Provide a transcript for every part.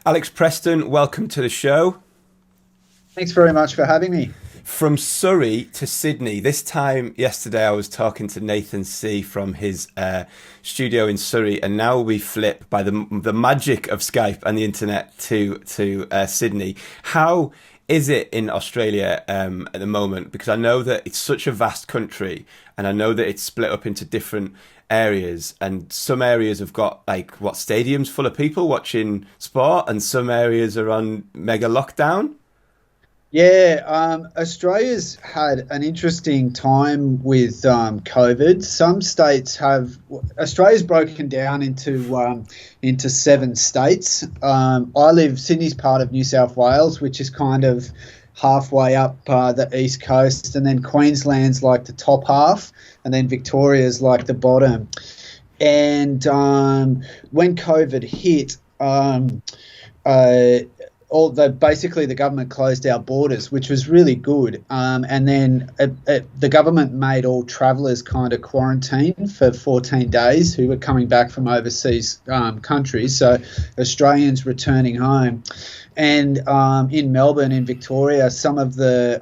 Alex Preston, welcome to the show. Thanks very much for having me. From Surrey to Sydney. This time yesterday I was talking to Nathan C from his studio in Surrey, and now we flip by the magic of Skype and the internet to Sydney. How is it in Australia at the moment? Because I know that it's such a vast country, and I know that it's split up into different areas, and some areas have got stadiums full of people watching sport, and some areas are on mega lockdown. Yeah, Australia's had an interesting time with COVID. Some states have. Australia's broken down into 7 states. Sydney's part of New South Wales, which is kind of halfway up the east coast, and then Queensland's like the top half, and then Victoria's like the bottom. And when COVID hit, basically the government closed our borders, which was really good. And then the government made all travellers kind of quarantine for 14 days who were coming back from overseas countries. So Australians returning home, and in Melbourne, in Victoria, some of the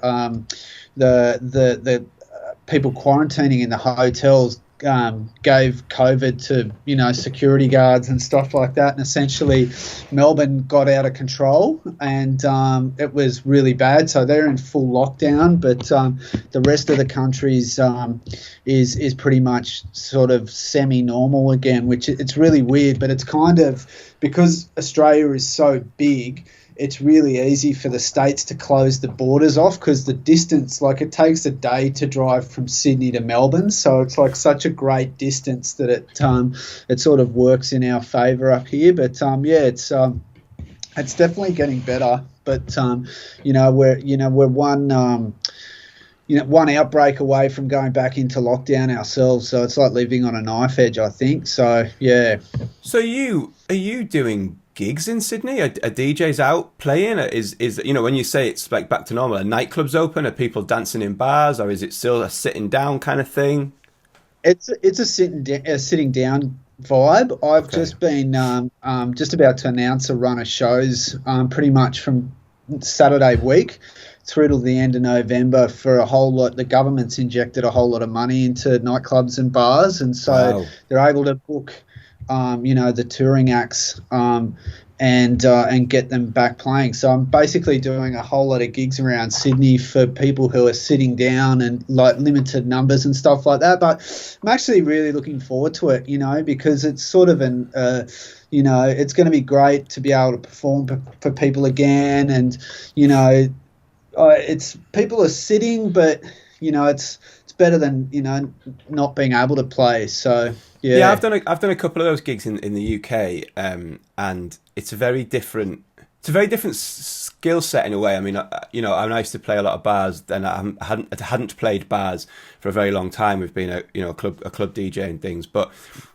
people quarantining in the hotels gave COVID to security guards and stuff like that, and essentially Melbourne got out of control, and it was really bad. So they're in full lockdown, but the rest of the country is pretty much sort of semi-normal again, which it's really weird. But it's kind of, because Australia is so big, it's really easy for the states to close the borders off, because the distance, like it takes a day to drive from Sydney to Melbourne. So it's like such a great distance that it sort of works in our favour up here. But it's definitely getting better. But we're one outbreak away from going back into lockdown ourselves. So it's like living on a knife edge, I think. So yeah. So are you doing gigs in Sydney? Are DJs out playing? Is when you say it's like back to normal, are nightclubs open? Are people dancing in bars, or is it still a sitting down kind of thing? It's a sitting down vibe. I've just been just about to announce a run of shows pretty much from Saturday week through till the end of November for a whole lot. The government's injected a whole lot of money into nightclubs and bars, and so Wow. they're able to book the touring acts and get them back playing. So I'm basically doing a whole lot of gigs around Sydney for people who are sitting down, and like limited numbers and stuff like that. But I'm actually really looking forward to it, because it's sort of it's going to be great to be able to perform for people again. And, it's people are sitting, but, it's better than, not being able to play. So, yeah. Yeah, I've done a couple of those gigs in the UK, and it's a very different skill set in a way. I mean, I used to play a lot of bars, and I hadn't played bars for a very long time. We've been a club DJ and things, but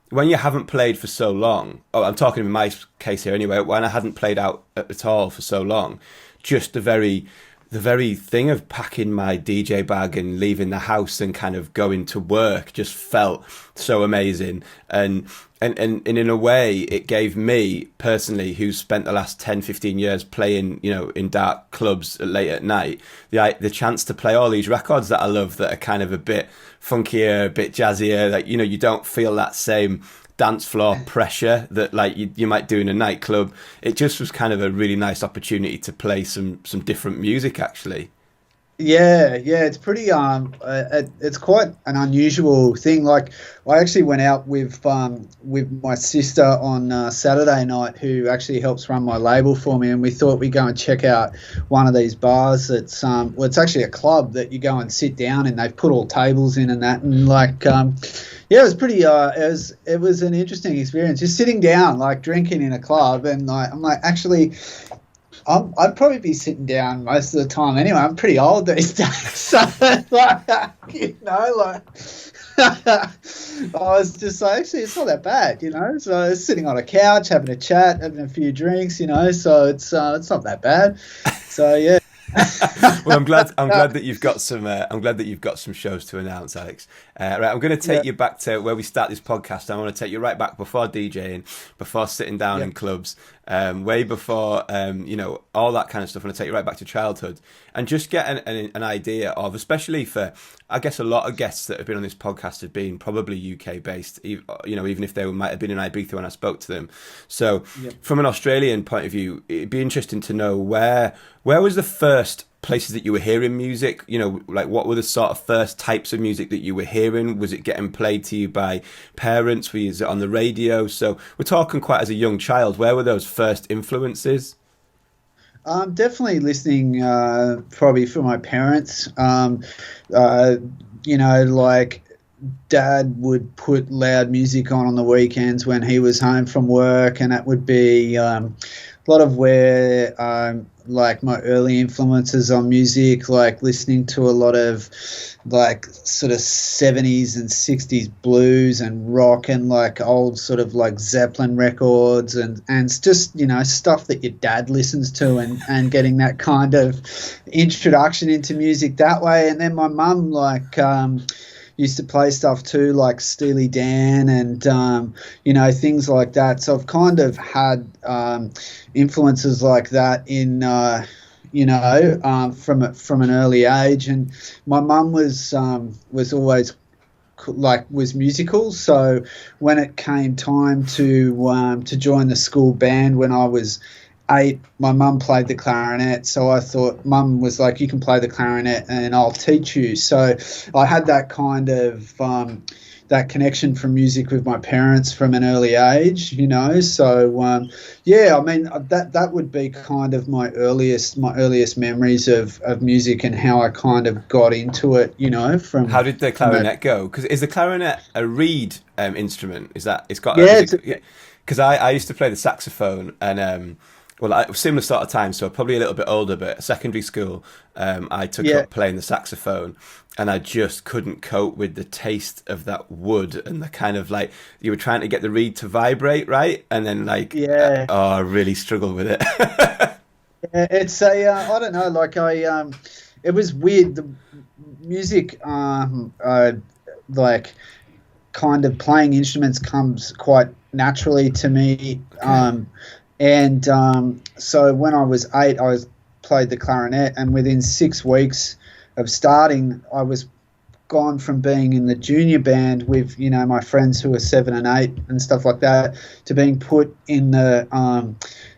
when you haven't played for so long, I'm talking in my case here anyway, when I hadn't played out at all for so long, just the very thing of packing my DJ bag and leaving the house and kind of going to work just felt so amazing. And in a way, it gave me personally, who's spent the last 10, 15 years playing, in dark clubs late at night, the chance to play all these records that I love, that are kind of a bit funkier, a bit jazzier, that, you don't feel that same dance floor pressure that like you might do in a nightclub. It just was kind of a really nice opportunity to play some different music, actually. Yeah, it's pretty it's quite an unusual thing. Like, I actually went out with my sister on Saturday night, who actually helps run my label for me, and we thought we'd go and check out one of these bars that's it's actually a club that you go and sit down, and they've put all tables in and that, and it was pretty it was an interesting experience, just sitting down, like drinking in a club. And I'm like, actually, I'd probably be sitting down most of the time anyway. I'm pretty old these days. So, I was just like, actually, it's not that bad, So I was sitting on a couch, having a chat, having a few drinks, so it's not that bad. So, yeah. Well, I'm glad that you've got some. I'm glad that you've got some shows to announce, Alex. Right, I'm going to take you back to where we start this podcast. I want to take you right back before DJing, before sitting down in clubs, way before all that kind of stuff. I want to take you right back to childhood and just get an idea of, especially for, I guess, a lot of guests that have been on this podcast have been probably UK based. Even if they might have been in Ibiza when I spoke to them. So, from an Australian point of view, it'd be interesting to know where was the first places that you were hearing music? Like what were the sort of first types of music that you were hearing? Was it getting played to you by parents? Was it on the radio? So we're talking quite as a young child. Where were those first influences? Definitely listening, probably from my parents. Like Dad would put loud music on the weekends when he was home from work, and that would be a lot of where like my early influences on music, like listening to a lot of like sort of 70s and 60s blues and rock and like old sort of like Zeppelin records and just, stuff that your dad listens to and getting that kind of introduction into music that way. And then my mum used to play stuff too, like Steely Dan and, things like that. So I've kind of had influences like that in, from an early age. And my mum was always was musical. So when it came time to join the school band when I was 8, my mum played the clarinet, so I thought, Mum was like, you can play the clarinet and I'll teach you. So I had that kind of that connection from music with my parents from an early age, so I mean that would be kind of my earliest memories of music and how I kind of got into it, from how did the clarinet go? Because is the clarinet a reed instrument? Is that it's got because I used to play the saxophone and similar sort of time, so probably a little bit older, but secondary school, I took up playing the saxophone, and I just couldn't cope with the taste of that wood and the kind of like you were trying to get the reed to vibrate, right? And then I really struggled with it. It's I don't know, like it was weird. The music, like kind of playing instruments comes quite naturally to me. Okay. And so when I was 8, I played the clarinet, and within 6 weeks of starting, I was gone from being in the junior band with, my friends who were 7 and 8 and stuff like that, to being put in the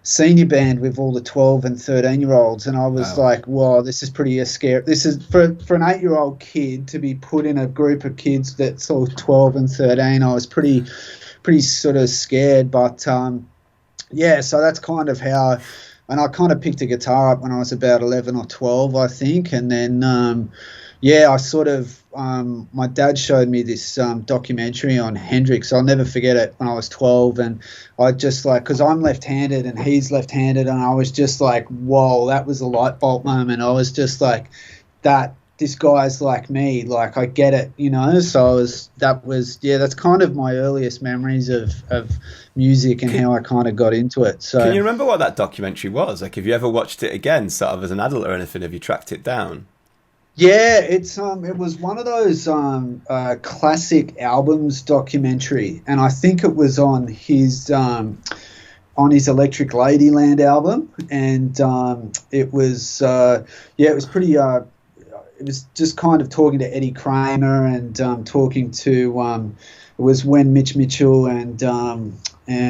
senior band with all the 12 and 13-year-olds. And I was like, wow, this is pretty scary. This is for an 8-year-old kid to be put in a group of kids that's all 12 and 13. I was pretty sort of scared, but so that's kind of how, and I kind of picked a guitar up when I was about 11 or 12, I think. And then, I sort of, my dad showed me this documentary on Hendrix. I'll never forget it, when I was 12. And I just because I'm left-handed and he's left-handed, and I was just like, whoa, that was a light bulb moment. I was just like, this guy's like me, like I get it, so that's kind of my earliest memories of music and how I kind of got into it. So can you remember what that documentary was? Like, have you ever watched it again, sort of as an adult or anything? Have you tracked it down? Yeah, it was one of those classic albums documentary, and I think it was on his Electric Ladyland album, and it was pretty. It was just kind of talking to Eddie Kramer and talking to it was when Mitch Mitchell and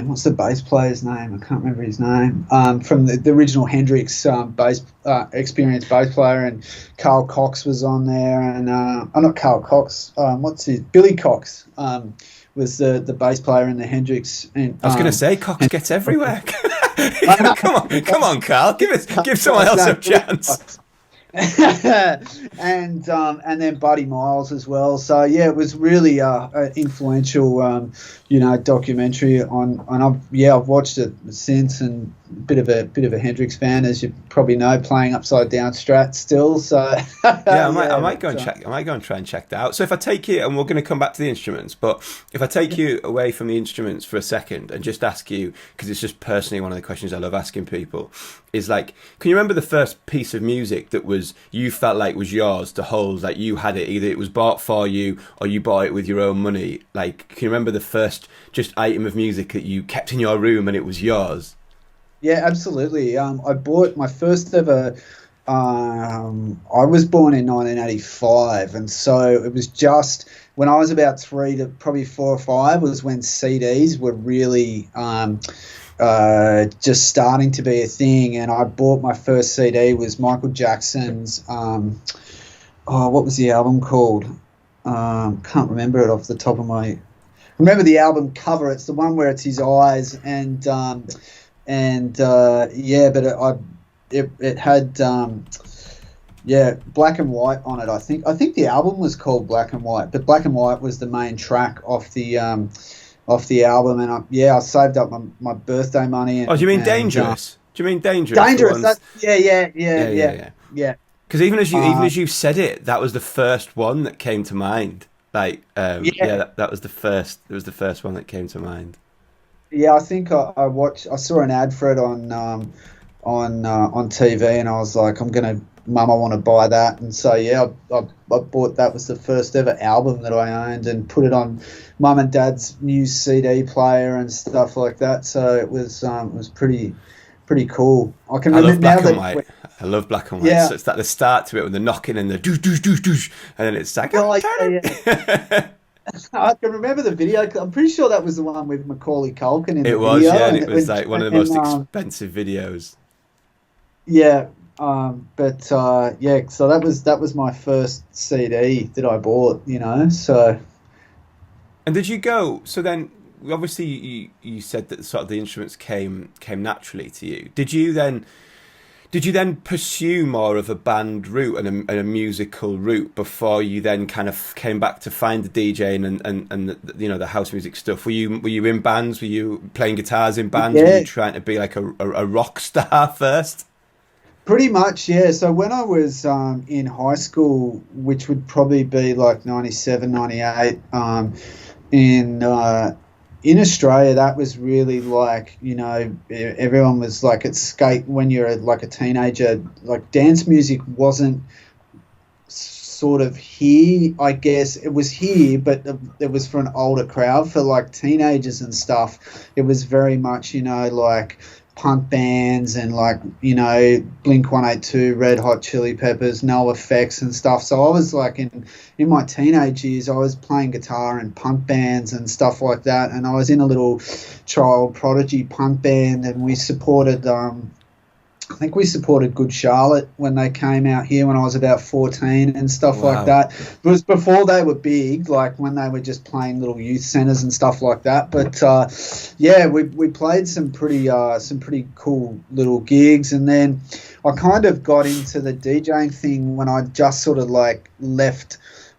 what's the bass player's name? I can't remember his name. From the original Hendrix experienced bass player, and Carl Cox was on there, and not Carl Cox. Billy Cox was the bass player in the Hendrix. And, I was going to say Cox gets everywhere. Come on, Carl, give someone else a chance. and then Buddy Miles as well. So yeah, it was really an influential, documentary on. I've watched it since, and bit of a Hendrix fan, as you probably know, playing upside down Strat still. So Yeah, I might go and check. I might go and try and check that out. So if I take you, and we're going to come back to the instruments, but if I take you away from the instruments for a second and just ask you, because it's just personally one of the questions I love asking people, is like, can you remember the first piece of music that was you felt like was yours to hold, like you had it, either it was bought for you or you bought it with your own money? Like, can you remember the first just item of music that you kept in your room and it was yours? Yeah, absolutely. I bought my first ever. I was born in 1985, and so it was just when I was about 3 to probably 4 or 5 was when CDs were really just starting to be a thing. And I bought my first CD was Michael Jackson's. What was the album called? Can't remember it off the top of my. Remember the album cover? It's the one where it's his eyes but it had black and white on it. I think the album was called Black and White, but Black and White was the main track off the album. And I saved up my birthday money. And, do you mean Dangerous? Do you mean Dangerous? Dangerous. Yeah. Because even as you said it, that was the first one that came to mind. That was the first. It was the first one that came to mind. Yeah, I think I saw an ad for it on TV, and I was like, Mum, I want to buy that. And so I bought that. Was the first ever album that I owned, and put it on Mum and Dad's new CD player and stuff like that. So it was pretty cool. I love black and white. I love black and white. Yeah. So it's like the start to it with the knocking and the doosh doosh doosh doosh, and then it's like I can remember the video. I'm pretty sure that was the one with Macaulay Culkin in the video. It was, yeah, and it was like one of the most expensive videos. Yeah, so that was my first CD that I bought, so. And did you go, so then, obviously you said that sort of the instruments came naturally to you. Did you then pursue more of a band route and a musical route before you then kind of came back to find the DJing and the house music stuff? Were you in bands? Were you playing guitars in bands? Yeah. Were you trying to be like a rock star first? Pretty much, yeah. So when I was in high school, which would probably be like 97, 98, in Australia, that was really like, everyone was like at skate when you're like a teenager. Like dance music wasn't sort of here, I guess. It was here, but it was for an older crowd, for like teenagers and stuff. It was very much, like punk bands and like, Blink-182, Red Hot Chili Peppers, No Effects and stuff. So I was like in my teenage years, I was playing guitar in punk bands and stuff like that. And I was in a little child prodigy punk band, and we supported, I think we supported Good Charlotte when they came out here when I was about 14 and stuff like that. It was before they were big, like when they were just playing little youth centres and stuff like that. But we played some pretty cool little gigs, and then I kind of got into the DJing thing when I just sort of like left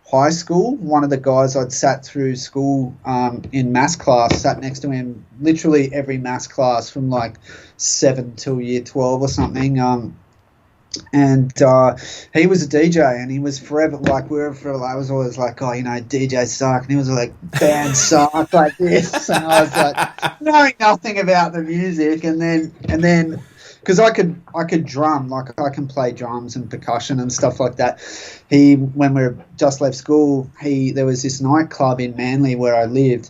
high school. One of the guys I'd sat through school in maths class, sat next to him literally every maths class from like 7 till year 12 or something. And he was a DJ, and he was forever like, I was always like, DJs suck, and he was like, bands suck, like this. And I was like, knowing nothing about the music, and then because I could drum, like I can play drums and percussion and stuff like that. When we just left school, there was this nightclub in Manly where I lived,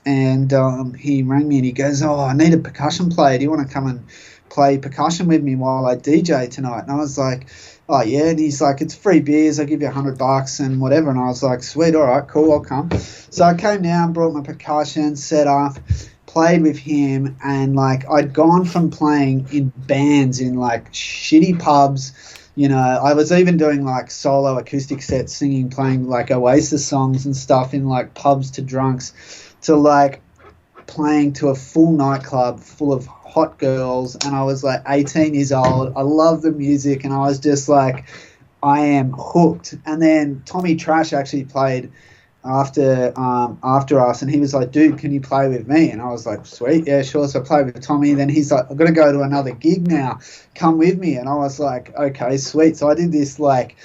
and he rang me and he goes, I need a percussion player. Do you want to come and play percussion with me while I DJ tonight? And I was like, oh yeah. And he's like, it's free beers, I'll give you $100 and whatever. And I was like, sweet, all right, cool, I'll come. So I came down, brought my percussion, set up, played with him, and like I'd gone from playing in bands in like shitty pubs, I was even doing like solo acoustic sets, playing like Oasis songs and stuff in like pubs to drunks, to like playing to a full nightclub full of hot girls. And I was like 18 years old. I loved the music, and I was just like, I am hooked. And then Tommy Trash actually played after us, and he was like, dude, can you play with me? And I was like, sweet, yeah, sure. So I played with Tommy. Then he's like, I'm gonna go to another gig now, come with me. And I was like, okay, sweet. So I did this like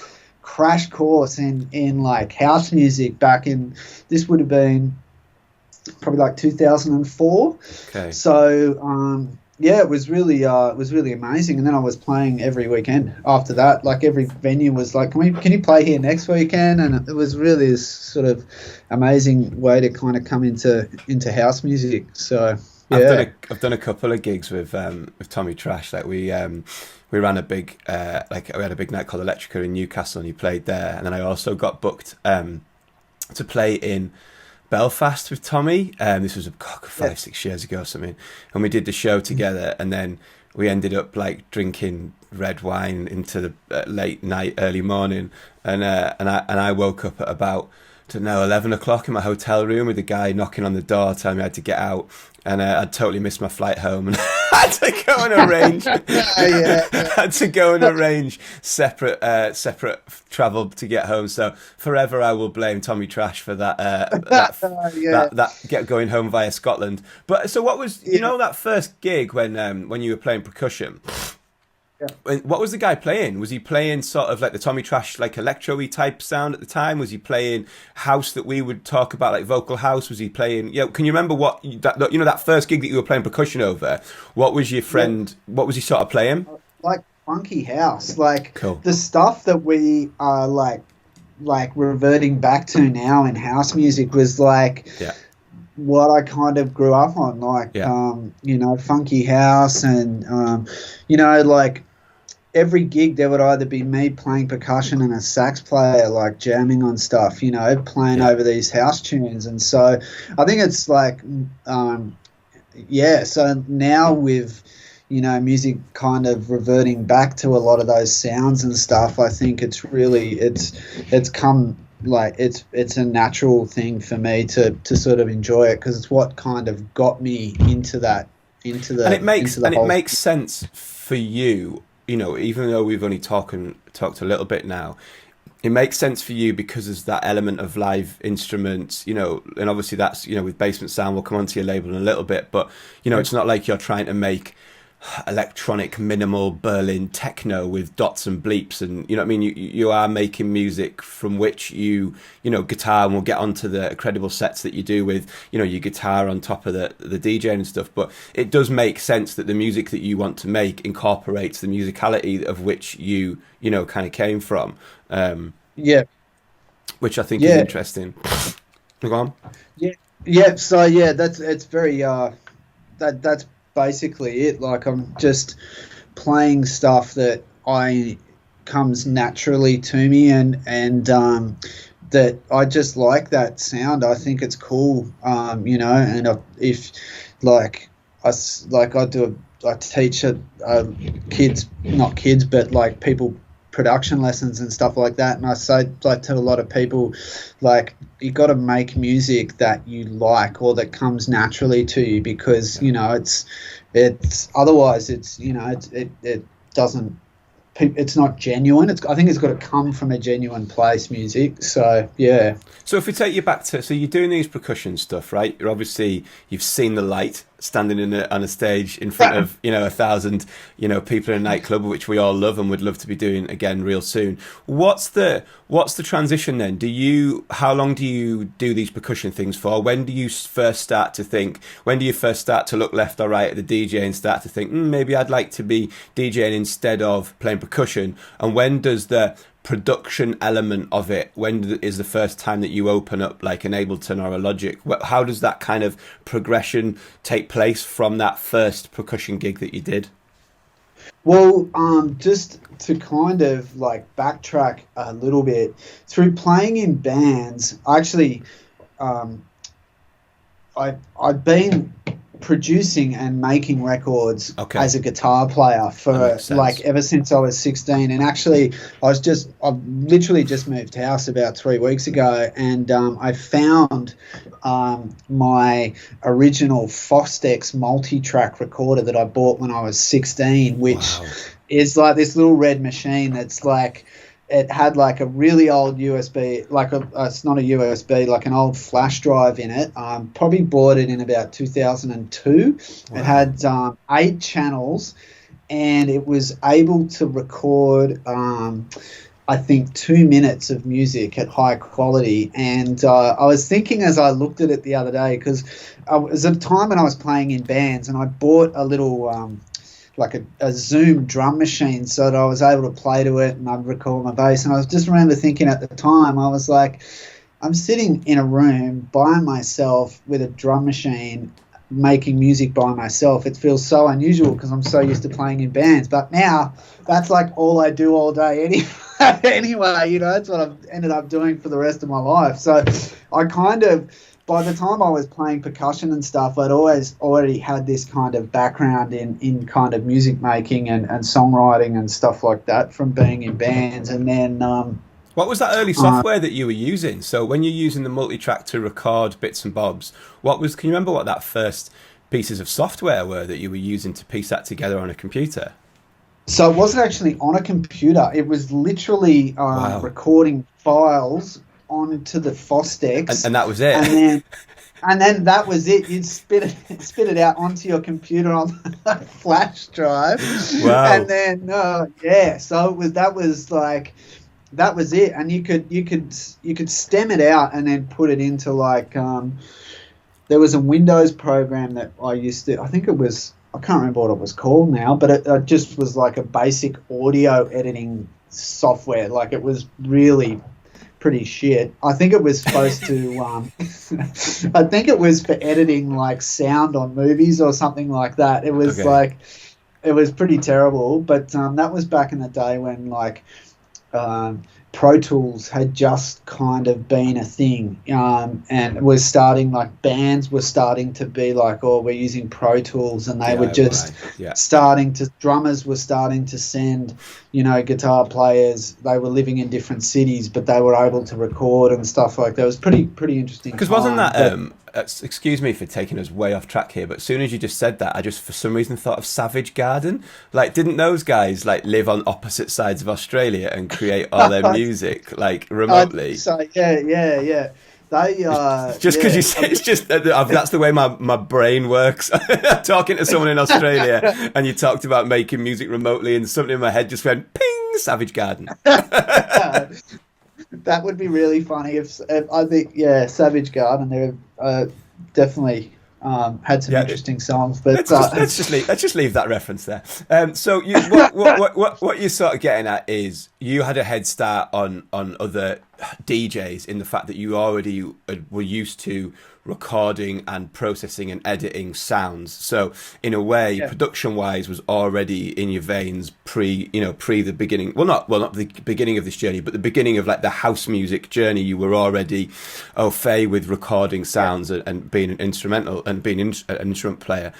crash course in like house music back in, this would have been probably like 2004. Okay. So yeah, it was really amazing. And then I was playing every weekend after that. Like every venue was like, can you play here next weekend? And it was really this sort of amazing way to kind of come into house music. So yeah, I've done a couple of gigs with Tommy Trash. Like we ran a big we had a big night called Electrica in Newcastle, and he played there. And then I also got booked to play in Belfast with Tommy. This was 5-6 years ago or something, and we did the show together. And then we ended up like drinking red wine into the late night, early morning. And I woke up at about, I don't know, 11 o'clock in my hotel room with a guy knocking on the door telling me I had to get out. And I'd totally missed my flight home, and I had to go and arrange. Had to go and arrange separate travel to get home. So forever, I will blame Tommy Trash for that. That get going home via Scotland. But so, what was that first gig when you were playing percussion? Yeah. What was the guy playing? Was he playing sort of like the Tommy Trash, like electro-y type sound at the time? Was he playing house that we would talk about, like vocal house? Was he playing? Can you remember what that first gig that you were playing percussion over? What was your friend? What was he sort of playing? Like funky house, like cool. The stuff that we are like reverting back to now in house music was like. Yeah. What I kind of grew up on, like, funky house and, like every gig there would either be me playing percussion and a sax player, like jamming on stuff, playing over these house tunes. And so I think it's like, so now with, music kind of reverting back to a lot of those sounds and stuff, I think it's really, it's come, like it's a natural thing for me to sort of enjoy it, because it's what kind of got me into that and it makes sense for you, even though we've only talked a little bit now. It makes sense for you because there's that element of live instruments, and obviously that's with Basement Sound, we'll come onto your label in a little bit, but it's not like you're trying to make electronic minimal Berlin techno with dots and bleeps, and you are making music from which guitar, and we'll get onto the incredible sets that you do with your guitar on top of the DJ and stuff, but it does make sense that the music that you want to make incorporates the musicality of which you kind of came from, which I think is interesting. Go on. So it's very that's basically it. Like I'm just playing stuff that comes naturally to me, and that I just like that sound. I think it's cool, and if like I teach kids, not kids, but like people, production lessons and stuff like that, and I say, like, to a lot of people, like, you got to make music that you like or that comes naturally to you, because it's otherwise it doesn't, it's not genuine. I think it's got to come from a genuine place, music. So yeah. So if we take you back to, so you're doing these percussion stuff, right? You're obviously, you've seen the light standing on a stage in front of 1,000 people in a nightclub, which we all love and would love to be doing again real soon. What's the transition then? How long do you do these percussion things for? When do you first start to look left or right at the DJ and start to think, maybe I'd like to be DJing instead of playing percussion? And when does the production element of it, when is the first time that you open up like an Ableton or a Logic? How does that kind of progression take place from that first percussion gig that you did? Well, just to kind of like backtrack a little bit, through playing in bands, actually, I've been producing and making records as a guitar player for like ever since I was 16. And actually I've literally just moved house about 3 weeks ago, and I found my original Fostex multi-track recorder that I bought when I was 16, which is like this little red machine that's like, it had like a really old USB, like it's not a USB, like an old flash drive in it. Probably bought it in about 2002. Wow. It had 8 channels, and it was able to record, I think, 2 minutes of music at high quality. And I was thinking as I looked at it the other day, because it was at a time when I was playing in bands, and I bought a little like a Zoom drum machine so that I was able to play to it and I'd record my bass. And I just remember thinking at the time, I was like, I'm sitting in a room by myself with a drum machine making music by myself. It feels so unusual because I'm so used to playing in bands. But now that's like all I do all day anyway, you know, that's what I've ended up doing for the rest of my life. So I kind of, by the time I was playing percussion and stuff, I'd always already had this kind of background in kind of music making and songwriting and stuff like that from being in bands. And then what was that early software that you were using? So when you're using the multi-track to record bits and bobs, can you remember what that first pieces of software were that you were using to piece that together on a computer? So it wasn't actually on a computer. It was literally recording files onto the Fostex, and that was it. And then that was it. You'd spit it out onto your computer on the flash drive. Wow. And then so that was it. And you could stem it out and then put it into like there was a Windows program that I used to. I think it was. I can't remember what it was called now, but it just was like a basic audio editing software. Like it was really pretty shit. I think it was supposed to I think it was for editing like sound on movies or something like that. It was it was pretty terrible, but that was back in the day when like Pro Tools had just kind of been a thing, and was starting, like bands were starting to be like, oh, we're using Pro Tools, and they were just starting to, drummers were starting to send, you know, guitar players, they were living in different cities, but they were able to record and stuff like that. It was pretty interesting. Because wasn't that, excuse me for taking us way off track here, but as soon as you just said that, I just for some reason thought of Savage Garden. Like, didn't those guys like live on opposite sides of Australia and create all their music like remotely? So yeah. They just because you say it's just that's the way my brain works. Talking to someone in Australia and you talked about making music remotely, and something in my head just went ping, Savage Garden. That would be really funny if I think Savage Garden, they're definitely had some interesting songs, but let's just leave that reference there. So what you're sort of getting at is you had a head start on other DJs in the fact that you already were used to recording and processing and editing sounds. So in a way, production wise, was already in your veins pre the beginning. Not the beginning of this journey, but the beginning of like the house music journey. You were already au fait with recording sounds and being an instrumental and being an instrument player.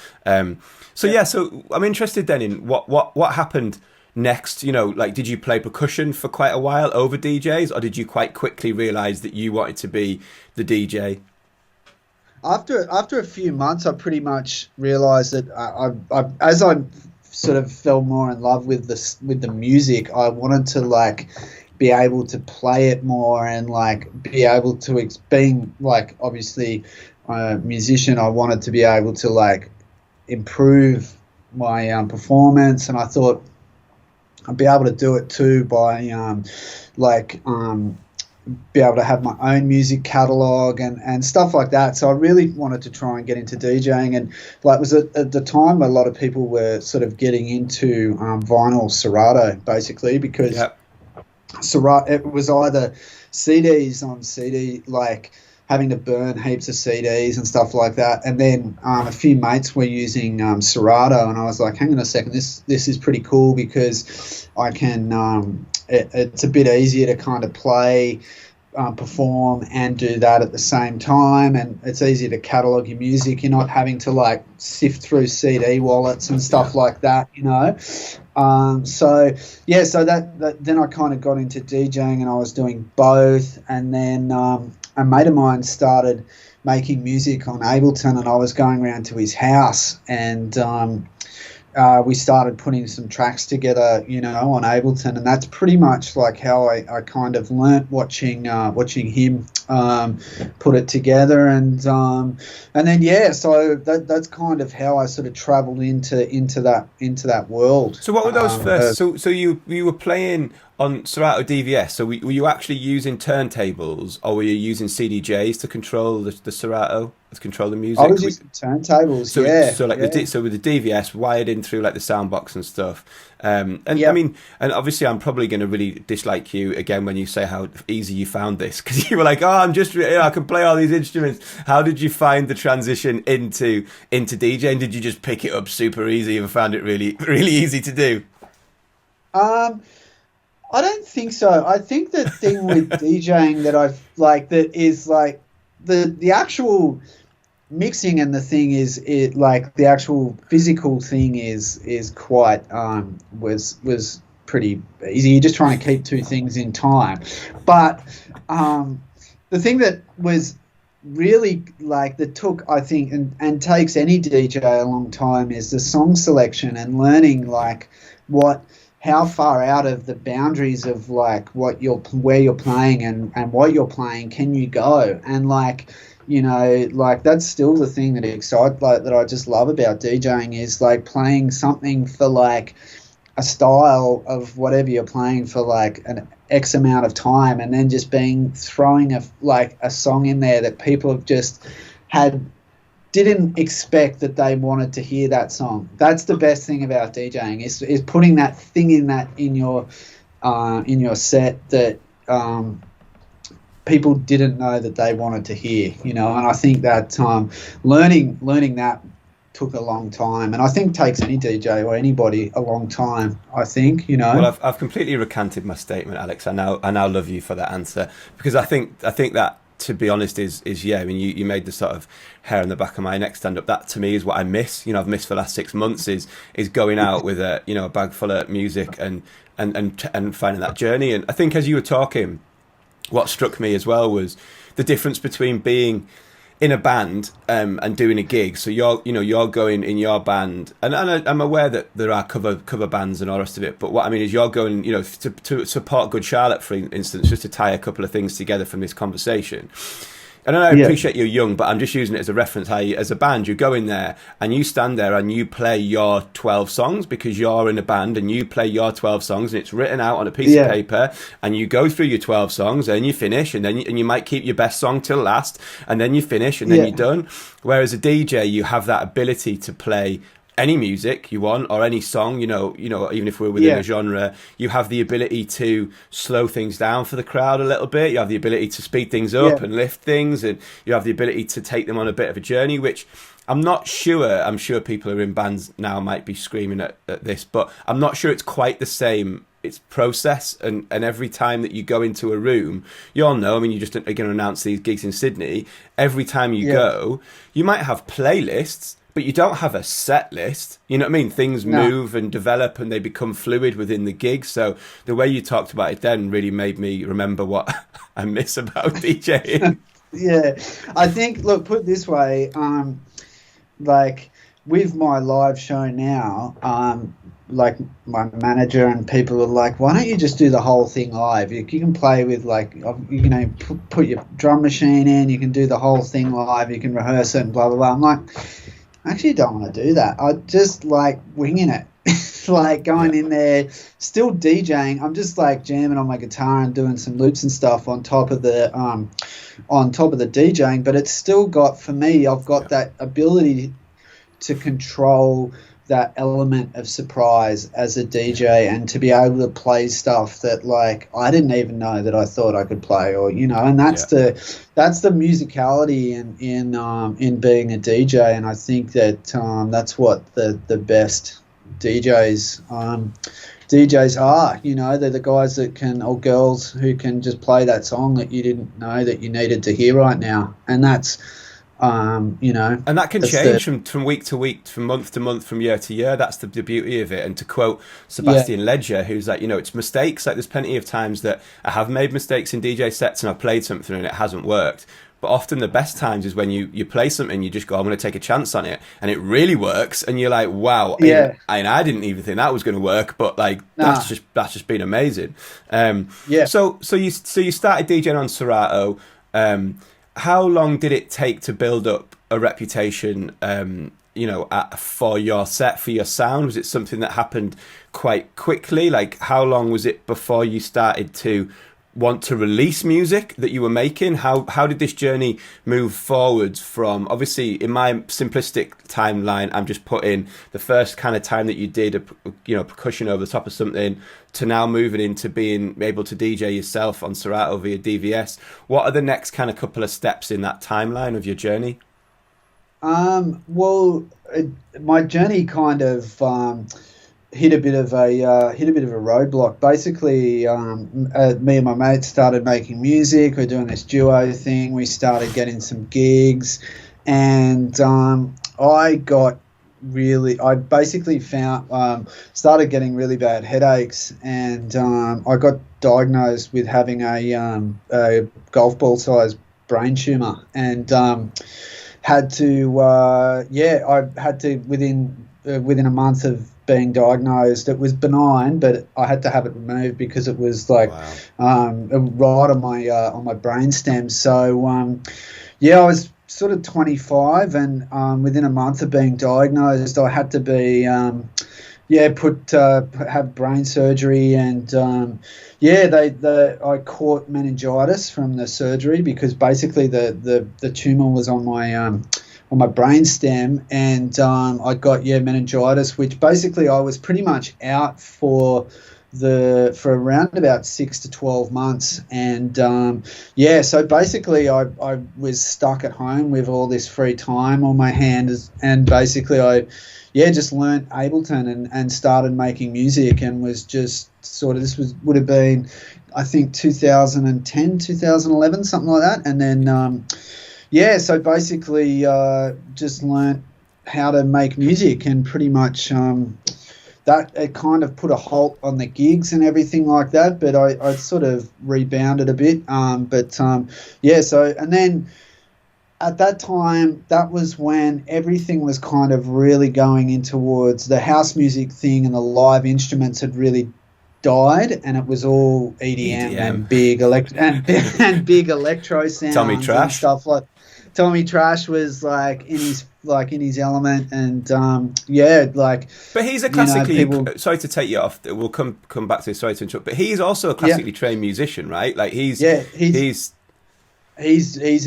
So I'm interested then in what happened next. You know, like, did you play percussion for quite a while over DJs, or did you quite quickly realize that you wanted to be the DJ? After a few months, I pretty much realized that as I sort of fell more in love with the music, I wanted to like be able to play it more and like be able to being like obviously a musician, I wanted to be able to like improve my performance, and I thought I'd be able to do it too by be able to have my own music catalog and stuff like that. So I really wanted to try and get into DJing, and like it was at the time a lot of people were sort of getting into vinyl Serato basically, because Serato, it was either CDs on CD, like having to burn heaps of CDs and stuff like that, and then a few mates were using Serato, and I was like, hang on a second, this is pretty cool because I can it's a bit easier to kind of play, perform and do that at the same time, and it's easier to catalog your music. You're not having to like sift through CD wallets and stuff like that, you know. So that then I kind of got into DJing, and I was doing both, and then a mate of mine started making music on Ableton, and I was going around to his house and we started putting some tracks together, on Ableton, and that's pretty much like how I kind of learnt watching him put it together, and then so that's kind of how I sort of travelled into that world. So what were those first? So you were playing on Serato DVS. So were you actually using turntables, or were you using CDJs to control the Serato, to control the music? I was using turntables. So with the DVS wired in through like the soundbox and stuff. I mean, and obviously I'm probably going to really dislike you again when you say how easy you found this, because you were like, I can play all these instruments. How did you find the transition into DJing? Did you just pick it up super easy and found it really, really easy to do? I don't think so. I think the thing with DJing that I've like that is like the actual mixing, and the thing is it like the actual physical thing is quite was pretty easy. You're just trying to keep two things in time. But the thing that was really like that took, I think, and takes any DJ a long time is the song selection and learning like how far out of the boundaries of like where you're playing and what you're playing can you go, and like like that's still the thing that that I just love about DJing is like playing something for like a style of whatever you're playing for like an X amount of time, and then just throwing a song in there that people have just didn't expect that they wanted to hear that song. That's the best thing about DJing is putting that thing in your set that people didn't know that they wanted to hear, and I think that learning that took a long time, and I think takes any DJ or anybody a long time, I think, Well, I've completely recanted my statement, Alex. I now love you for that answer, because I think that, to be honest, is I mean, you made the sort of hair on the back of my neck stand up. That to me is what I miss. I've missed for the last 6 months is going out with a bag full of music and finding that journey. And I think as you were talking, what struck me as well was the difference between being in a band and doing a gig. So you're going in your band, and I'm aware that there are cover bands and all the rest of it. But what I mean is you're going, to support Good Charlotte, for instance, just to tie a couple of things together from this conversation. And I appreciate you're young, but I'm just using it as a reference. How as a band, you go in there and you stand there and you play your 12 songs because you're in a band, and you play your 12 songs and it's written out on a piece of paper, and you go through your 12 songs and you finish, and then you might keep your best song till last, and then you finish, and then you're done. Whereas a DJ, you have that ability to play any music you want or any song, even if we're within a genre, you have the ability to slow things down for the crowd a little bit. You have the ability to speed things up and lift things, and you have the ability to take them on a bit of a journey, which I'm sure people who are in bands now might be screaming at this, but I'm not sure it's quite the same. It's process, and every time that you go into a room, you'll know, I mean, you just are going to announce these gigs in Sydney. Every time you go, you might have playlists, but you don't have a set list. You know what I mean? Things move and develop, and they become fluid within the gig. So the way you talked about it then really made me remember what I miss about DJing. I think, look, put it this way, like with my live show now, like my manager and people are like, why don't you just do the whole thing live? You can play with put your drum machine in, you can do the whole thing live, you can rehearse it and blah, blah, blah. I'm like, I actually don't want to do that. I just like winging it, like going in there, still DJing. I'm just like jamming on my guitar and doing some loops and stuff on top of the DJing. But it's still got, for me, I've got that ability to control that element of surprise as a DJ, and to be able to play stuff that like I didn't even know that I thought I could play, or and that's the musicality in being a DJ, and I think that that's what the best DJs are. They're the guys that can, or girls who can just play that song that you didn't know that you needed to hear right now, and that's and that can change from week to week, from month to month, from year to year. That's the beauty of it. And to quote Sebastian Ledger, who's like, it's mistakes. Like, there's plenty of times that I have made mistakes in DJ sets and I've played something and it hasn't worked, but often the best times is when you play something, you just go, I'm going to take a chance on it, and it really works, and you're like, wow. Yeah. And I didn't even think that was going to work, but like that's just been amazing. Yeah. So you started DJing on Serato. How long did it take to build up a reputation? For your set, for your sound? Was it something that happened quite quickly? Like, how long was it before you started to want to release music that you were making? How did this journey move forwards from, obviously in my simplistic timeline, I'm just putting the first kind of time that you did percussion over the top of something to now moving into being able to DJ yourself on Serato via DVS. What are the next kind of couple of steps in that timeline of your journey? My journey kind of hit a bit of a roadblock. Basically, me and my mates started making music. We're doing this duo thing. We started getting some gigs, and I basically started getting really bad headaches, and I got diagnosed with having a golf ball sized brain tumor, and I had to within a month of being diagnosed. It was benign, but I had to have it removed because it was like right on my brain stem. So I was sort of 25, and within a month of being diagnosed, I had to be have brain surgery, and I caught meningitis from the surgery because basically the tumor was on my brain stem, and I got meningitis, which basically I was pretty much out for around about 6 to 12 months, and so basically I was stuck at home with all this free time on my hands, and basically I just learnt Ableton and started making music, and was just would have been, I think, 2010, 2011, something like that. And then, so basically just learnt how to make music, and pretty much that it kind of put a halt on the gigs and everything like that. But I sort of rebounded a bit. And then at that time, that was when everything was kind of really going in towards the house music thing, and the live instruments had really died, and it was all EDM. And big big electro sounds. Tommy Trash and stuff like. Tommy Trash was like in his element, and But he's a classically. Sorry to take you off. We'll come back to this. Sorry to interrupt. But he's also a classically trained musician, right? Like he's an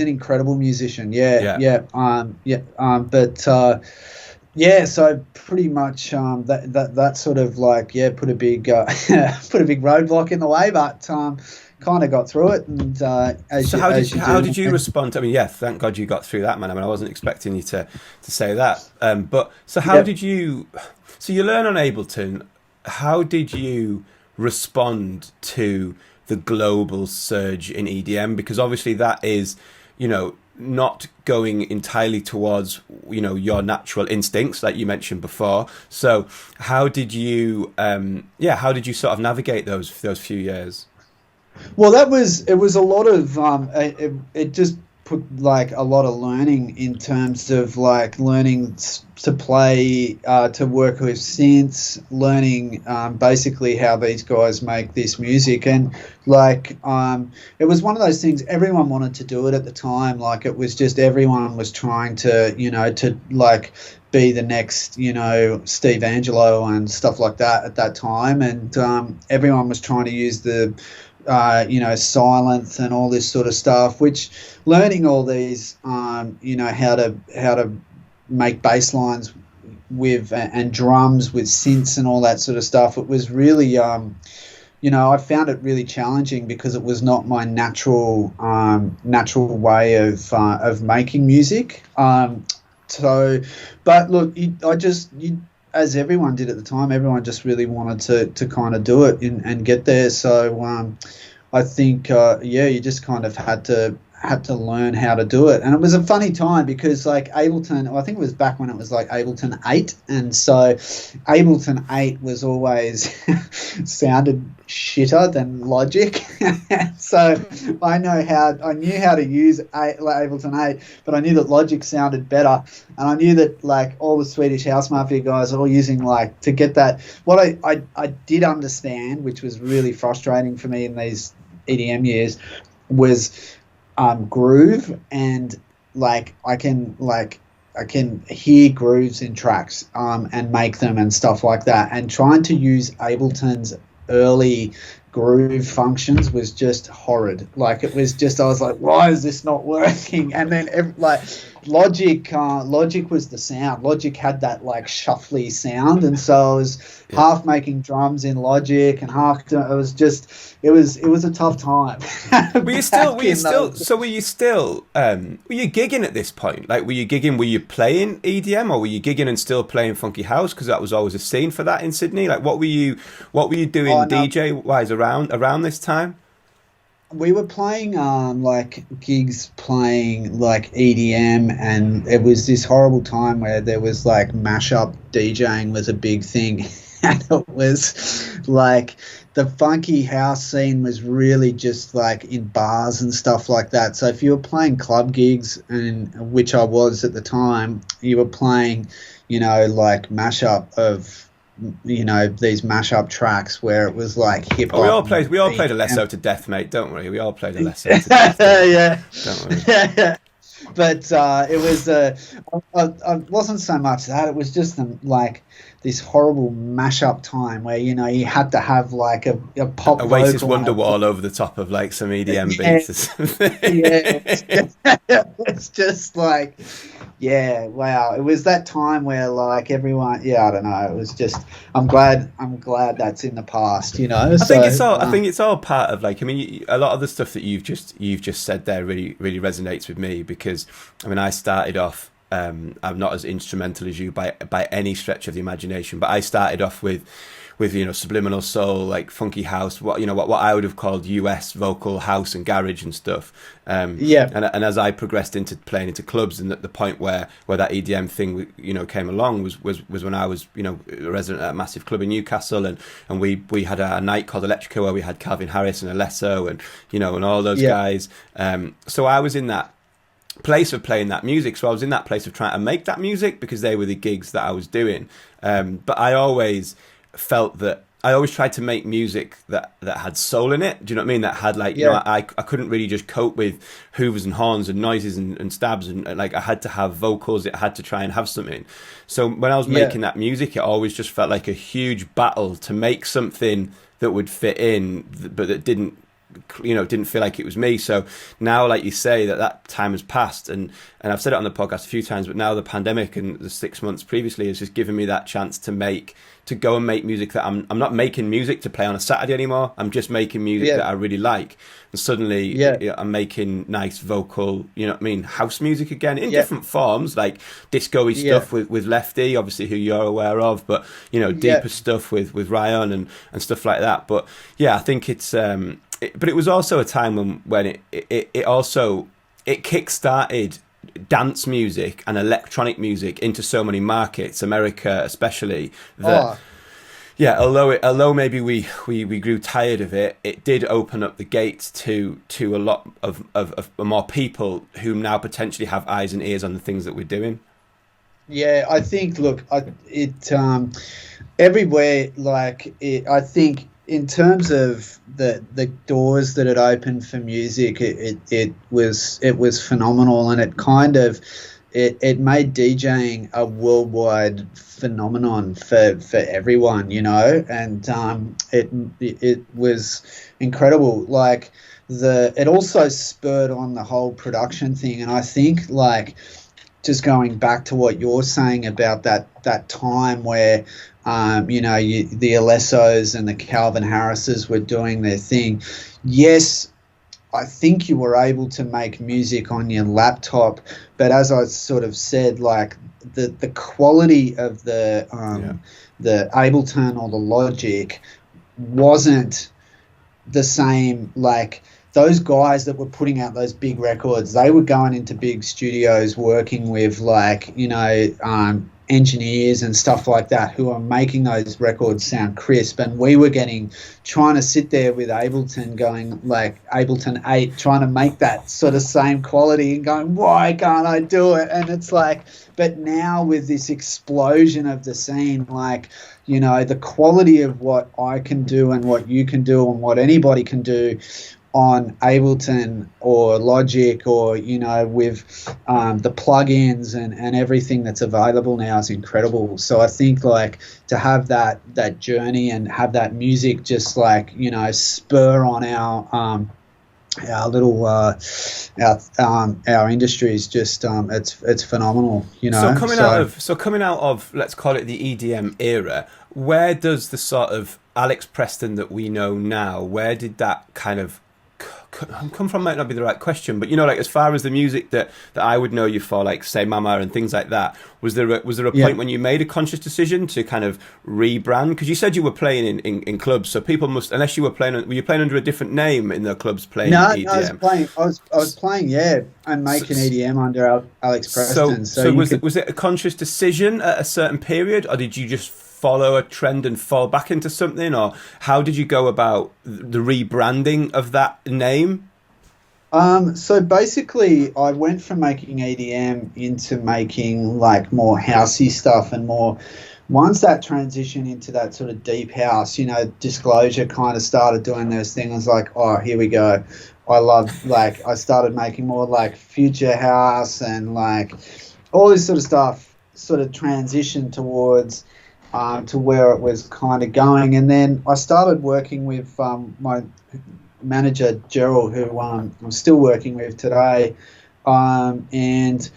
incredible musician. So pretty much that sort of put a big roadblock in the way, but kind of got through it. And how did you respond? I mean, thank God you got through that, man. I mean, I wasn't expecting you to say that. But so how did you? So you learn on Ableton. How did you respond to the global surge in EDM? Because obviously that is, not going entirely towards your natural instincts, like you mentioned before. So how did you sort of navigate those few years? Well, it was a lot of it just put like a lot of learning in terms of like learning to play, to work with synths, learning basically how these guys make this music. And it was one of those things, everyone wanted to do it at the time. Like it was just, everyone was trying to be the next Steve Angelo and stuff like that at that time. And everyone was trying to use the silence and all this sort of stuff, which learning all these how to make bass lines with and drums with synths and all that sort of stuff, it was really I found it really challenging because it was not my natural way of making music. But look, as everyone did at the time, everyone just really wanted to kind of do it and get there. So I think you just kind of had had to learn how to do it. And it was a funny time because like Ableton, I think it was back when it was like Ableton 8, and so Ableton 8 was always sounded shitter than Logic. So I knew how to use Ableton 8, but I knew that Logic sounded better, and I knew that like all the Swedish House Mafia guys are all using like to get that. What I did understand, which was really frustrating for me in these EDM years, was groove, and like I can hear grooves in tracks and make them and stuff like that, and trying to use Ableton's early groove functions was just horrid. Like it was just, I was like, why is this not working? And then like Logic was the sound. Logic had that like shuffly sound, and so I was half making drums in Logic and half. It was a tough time. Were you still gigging at this point? Like, were you playing EDM, or were you gigging and still playing funky house? Because that was always a scene for that in Sydney. Like, what were you doing DJ wise around this time? We were playing like gigs playing like EDM, and it was this horrible time where there was like mashup DJing was a big thing. And it was like the funky house scene was really just like in bars and stuff like that. So if you were playing club gigs, and which I was at the time, you were playing, like mashup of, these mashup tracks where it was like hip hop. Oh, we all played Alesso to death, mate. Don't worry, we all played Alesso to death. Yeah. Don't worry. But it was it wasn't so much that, it was just like this horrible mashup time where you had to have like a pop Oasis vocal Wonderwall over the top of like some EDM beats or something. It's just like, wow, it was that time where like everyone, I don't know, it was just, I'm glad that's in the past, I think it's all part of like, I mean, a lot of the stuff that you've just said there really really resonates with me, because I mean, I started off, I'm not as instrumental as you by any stretch of the imagination, but I started off with subliminal soul, like funky house, what I would have called US vocal house and garage and stuff. And as I progressed into playing into clubs, and at the point where that EDM thing came along was when I was a resident at a massive club in Newcastle, and we had a night called Electrica where we had Calvin Harris and Alesso and all those guys. So I was in that place of playing that music, so I was in that place of trying to make that music because they were the gigs that I was doing, but I always felt that I always tried to make music that had soul in it. Do you know what I mean? That had like, I couldn't really just cope with hoovers and horns and noises and stabs, and like I had to have vocals. It had to try and have something. So when I was making that music, it always just felt like a huge battle to make something that would fit in, but that didn't feel like it was me. So now, like you say, that time has passed, and I've said it on the podcast a few times, but now the pandemic and the 6 months previously has just given me that chance to go and make music that I'm not making music to play on a Saturday anymore. I'm just making music that I really like, and suddenly I'm making nice vocal, house music again in different forms, like disco-y stuff with Lefti, obviously, who you're aware of, but deeper stuff with Ryan and stuff like that. But I think it's but it was also a time when it also kick-started dance music and electronic music into so many markets, America especially, that although maybe we grew tired of it, it did open up the gates to a lot of more people who now potentially have eyes and ears on the things that we're doing. I think everywhere, like I think in terms of the doors that it opened for music, it was phenomenal, and it kind of it made DJing a worldwide phenomenon for everyone, and it was incredible. Like it also spurred on the whole production thing, and I think like just going back to what you're saying about that time where the Alessos and the Calvin Harrises were doing their thing. Yes, I think you were able to make music on your laptop, but as I sort of said, like the quality of the Ableton or the Logic wasn't the same. Like those guys that were putting out those big records, they were going into big studios working with like, engineers and stuff like that who are making those records sound crisp, and we were trying to sit there with Ableton going like Ableton 8 trying to make that sort of same quality and going, why can't I do it? And it's like, but now with this explosion of the scene, like, the quality of what I can do and what you can do and what anybody can do on Ableton or Logic or, with the plugins and everything that's available now is incredible. So I think like to have that journey and have that music just like, spur on our little our industry is just it's phenomenal, So coming out of let's call it the EDM era, where does the sort of Alex Preston that we know now, where did that kind of come from? Might not be the right question, but like as far as the music that I would know you for, like say Mama and things like that, was there a point when you made a conscious decision to kind of rebrand? Because you said you were playing in clubs, so people must, unless you were you playing under a different name in the clubs playing EDM? I was playing and making EDM under Alex Preston. So was it a conscious decision at a certain period, or did you just follow a trend and fall back into something, or how did you go about the rebranding of that name? So basically I went from making EDM into making like more housey stuff, and more once that transition into that sort of deep house, Disclosure kind of started doing those things. I was like, oh, here we go. I started making more like future house and like all this sort of stuff sort of transitioned towards to where it was kind of going. And then I started working with my manager, Gerald, who I'm still working with today. And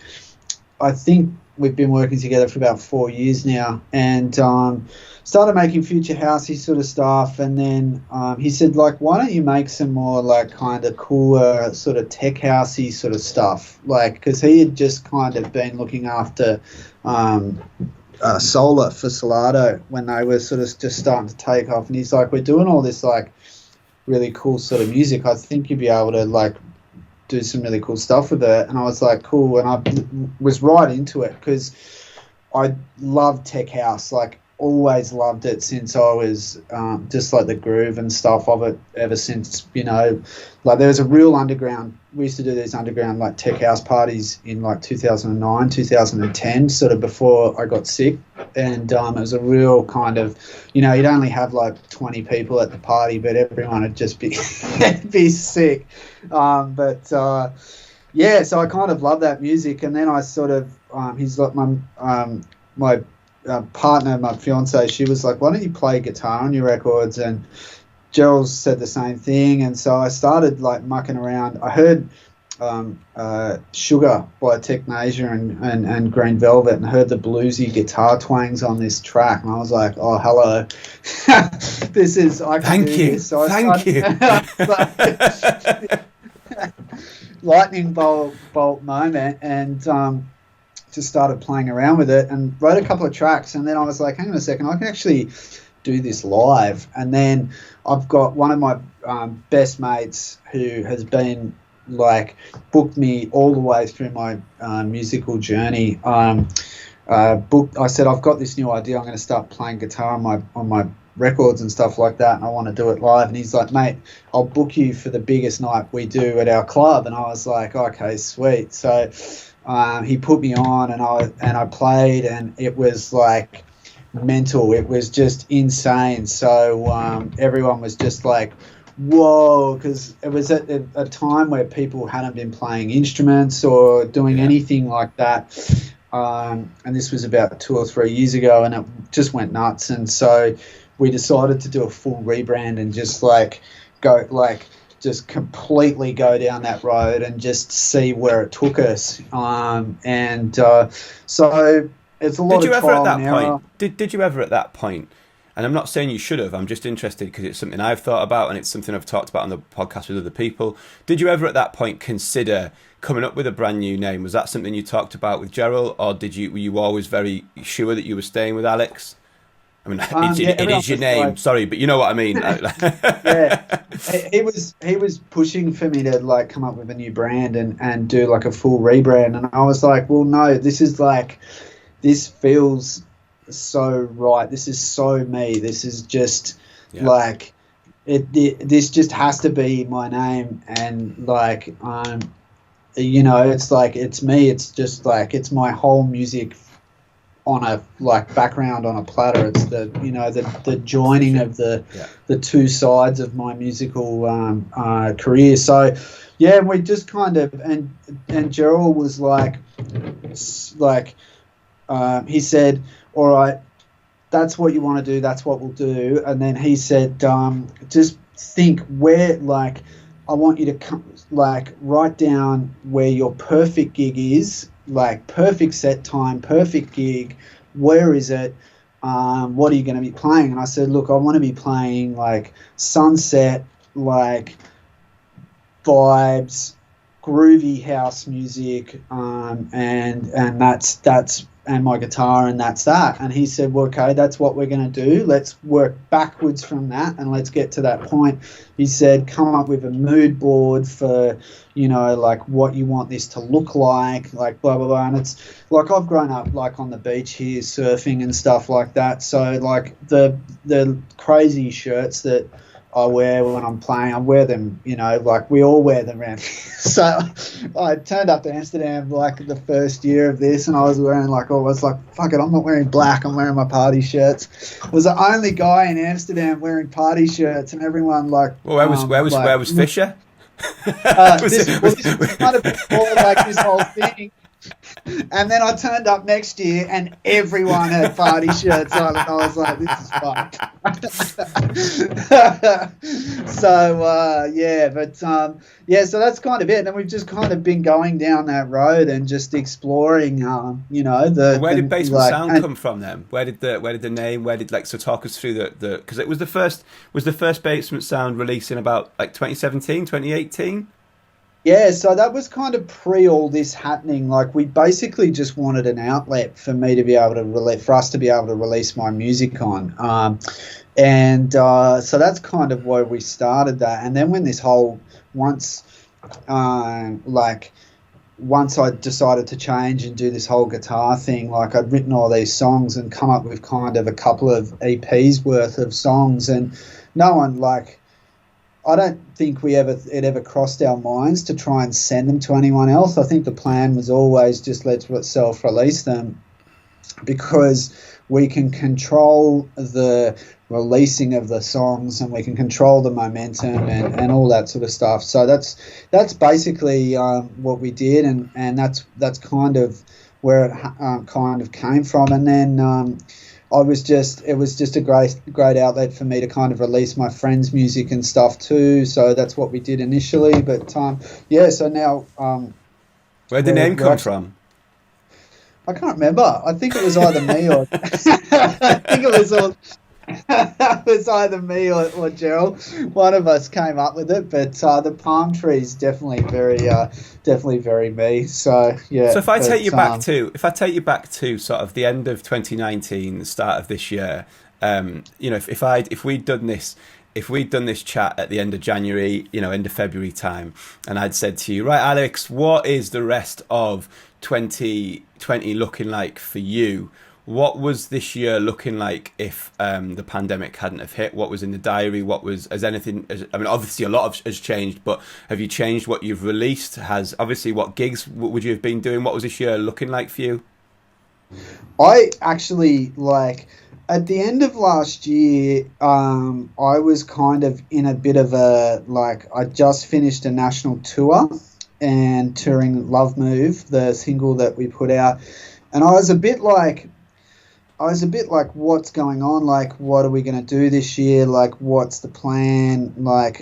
I think we've been working together for about 4 years now, and started making future housey sort of stuff. And then he said, like, why don't you make some more like kind of cooler sort of tech housey sort of stuff? Like, because he had just kind of been looking after Solar for Salado when they were sort of just starting to take off, and he's like, we're doing all this like really cool sort of music, I think you'd be able to like do some really cool stuff with it. And I was like, cool. And I was right into it because I love tech house, like always loved it since I was just like the groove and stuff of it ever since, like there was a real underground, we used to do these underground like tech house parties in like 2009, 2010, sort of before I got sick. And it was a real kind of, you'd only have like 20 people at the party, but everyone would just be be sick. So I kind of love that music. And then I sort of, he's like my partner, my fiance, she was like, why don't you play guitar on your records? And Gerald said the same thing. And so I started like mucking around. I heard Sugar by Technasia and Green Velvet, and heard the bluesy guitar twangs on this track, and I was like, oh, hello. This is, I can do this. So Thank you. Lightning bolt moment, and just started playing around with it and wrote a couple of tracks. And then I was like, hang on a second, I can actually do this live. And then I've got one of my best mates who has been like booked me all the way through my musical journey. I said, I've got this new idea, I'm going to start playing guitar on my records and stuff like that, and I want to do it live. And he's like, mate, I'll book you for the biggest night we do at our club. And I was like, okay, sweet. So he put me on, and I played, and it was like mental. It was just insane. So everyone was just like, whoa, because it was at a time where people hadn't been playing instruments or doing anything like that. And this was about 2 or 3 years ago, and it just went nuts. And so we decided to do a full rebrand and just just completely go down that road and just see where it took us. So it's a lot of trial and error. Did you ever at that point, and I'm not saying you should have, I'm just interested because it's something I've thought about and it's something I've talked about on the podcast with other people. Did you ever at that point consider coming up with a brand new name? Was that something you talked about with Gerald, or were you always very sure that you were staying with Alex? I mean, Yeah, it is your name. like, Sorry, but you know what I mean. yeah, he was pushing for me to like come up with a new brand and do like a full rebrand, and I was like, well, no, this feels so right. This is so me. This is just Yeah. like this just has to be my name, and like it's like it's me. It's just like it's my whole music on a like background on a platter. It's the joining of the two sides of my musical career. So yeah, we just kind of and Gerald was like he said, all right, that's what you want to do, that's what we'll do. And then he said, just think where, like, I want you to come, like, write down where your perfect gig is, like perfect set time, perfect gig, where is it, what are you going to be playing? And I said, look, I want to be playing like sunset, like vibes, groovy house music, and that's and my guitar, and that's that. And he said, well, okay, that's what we're going to do. Let's work backwards from that, and let's get to that point. He said, come up with a mood board for, like what you want this to look like blah, blah, blah. And it's like, I've grown up like on the beach here surfing and stuff like that. So like the crazy shirts that I wear when I'm playing, I wear them, like we all wear them around here. So I turned up to Amsterdam like the first year of this, and I was wearing fuck it, I'm not wearing black, I'm wearing my party shirts. I was the only guy in Amsterdam wearing party shirts, and everyone like... Well, where was Fisher? This was kind of before like this whole thing. And then I turned up next year and everyone had party shirts on, and I was like, this is fucked. So that's kind of it. And then we've just kind of been going down that road and just exploring, Where did Basement Sound come from then? Where did the name, so talk us through the because it was the first Basement Sound release in about like 2017, 2018? Yeah, so that was kind of pre all this happening. Like, we basically just wanted an outlet for me to be able to for us to be able to release my music on. So that's kind of where we started that. And then when this whole, once I decided to change and do this whole guitar thing, like I'd written all these songs and come up with kind of a couple of EPs worth of songs, and no one I don't think it ever crossed our minds to try and send them to anyone else. I think the plan was always just let's self-release them, because we can control the releasing of the songs and we can control the momentum and all that sort of stuff. So that's basically what we did, and that's kind of where it kind of came from. And then it was just a great outlet for me to kind of release my friends' music and stuff too. So that's what we did initially. But so now where'd the name come from? I can't remember. I think it was either me or I think it was either me or Gerald. One of us came up with it, but the palm tree is definitely very me. So yeah. So if I take you back to sort of the end of 2019, the start of this year, if we'd done this chat at the end of January, end of February time, and I'd said to you, right, Alex, what is the rest of 2020 looking like for you? What was this year looking like if the pandemic hadn't have hit? What was in the diary? Obviously a lot has changed, but have you changed what you've released? What gigs would you have been doing? What was this year looking like for you? I actually, at the end of last year, I was kind of in a bit of I just finished a national tour and touring Love Move, the single that we put out. And I was a bit like, what's going on? What are we going to do this year? What's the plan? I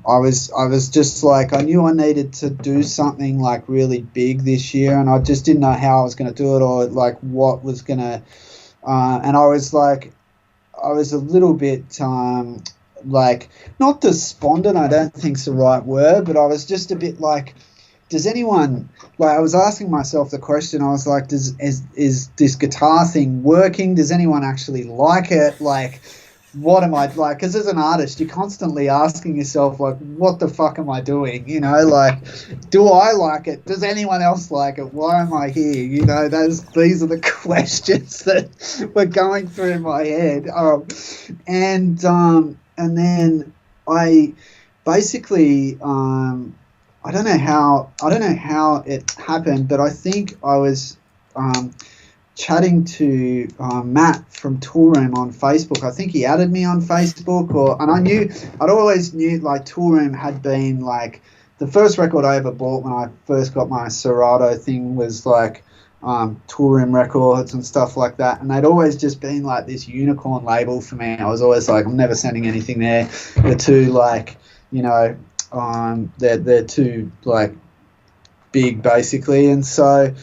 was just I knew I needed to do something really big this year, and I just didn't know how I was going to do it or what was going to, and I was a little bit, not despondent, I don't think's the right word, but I was just a bit does anyone, like, I was asking myself the question, I was like, is this guitar thing working? Does anyone actually like it? Like, what am I like? Because as an artist, you're constantly asking yourself, like, what the fuck am I doing? You know, like, do I like it? Does anyone else like it? Why am I here? You know, these are the questions that were going through my head. And then I basically, I don't know how it happened, but I think I was chatting to Matt from Tool Room on Facebook. I think he added me on Facebook, I'd always knew like Tool Room had been like the first record I ever bought when I first got my Serato thing was like Tool Room Records and stuff like that, and they'd always just been like this unicorn label for me. I was always like, I'm never sending anything there. They're too like, you know, they're too like big basically. And so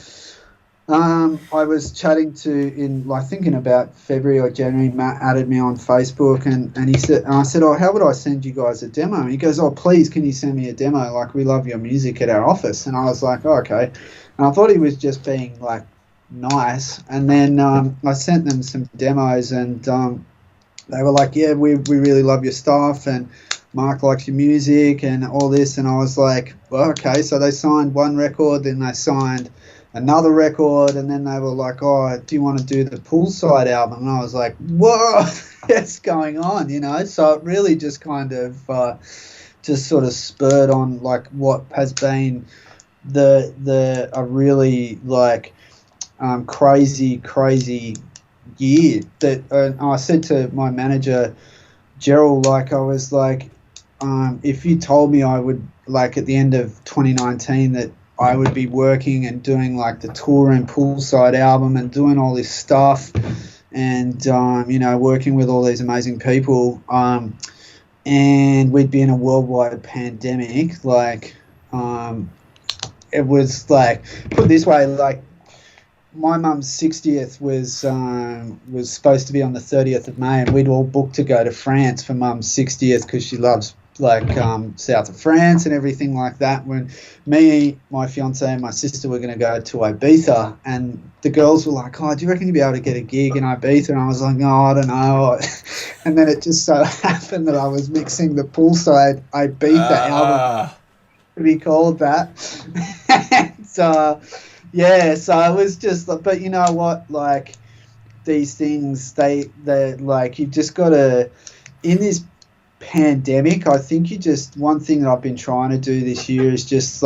I was chatting to I think in about February or January, Matt added me on Facebook, and he said, and I said, oh, how would I send you guys a demo? And he goes, oh, please, can you send me a demo? Like, we love your music at our office. And I was like, oh, okay. And I thought he was just being like nice. And then I sent them some demos, and they were like, yeah, we really love your stuff, and Mark likes your music and all this. And I was like, well, okay. So they signed one record, then they signed another record, and then they were like, oh, do you want to do the Poolside album? And I was like, whoa, what's going on, you know? So it really just kind of just sort of spurred on like what has been a really like crazy year. That I said to my manager Gerald, like, I was like, if you told me I would, like, at the end of 2019 that I would be working and doing like the Tour and Poolside album and doing all this stuff and you know, working with all these amazing people, and we'd be in a worldwide pandemic, like it was like, put it this way, like my mum's 60th was supposed to be on the 30th of May, and we'd all booked to go to France for mum's 60th because she loves like south of France and everything like that. When me, my fiance, and my sister were going to go to Ibiza, and the girls were like, oh, do you reckon you'll be able to get a gig in Ibiza? And I was like, no, I don't know. And then it just so happened that I was mixing the Poolside Ibiza album, to be called that. And, yeah, so it was just, but you know what, like, these things, they're like, you just got to, in this pandemic, I think one thing that I've been trying to do this year is just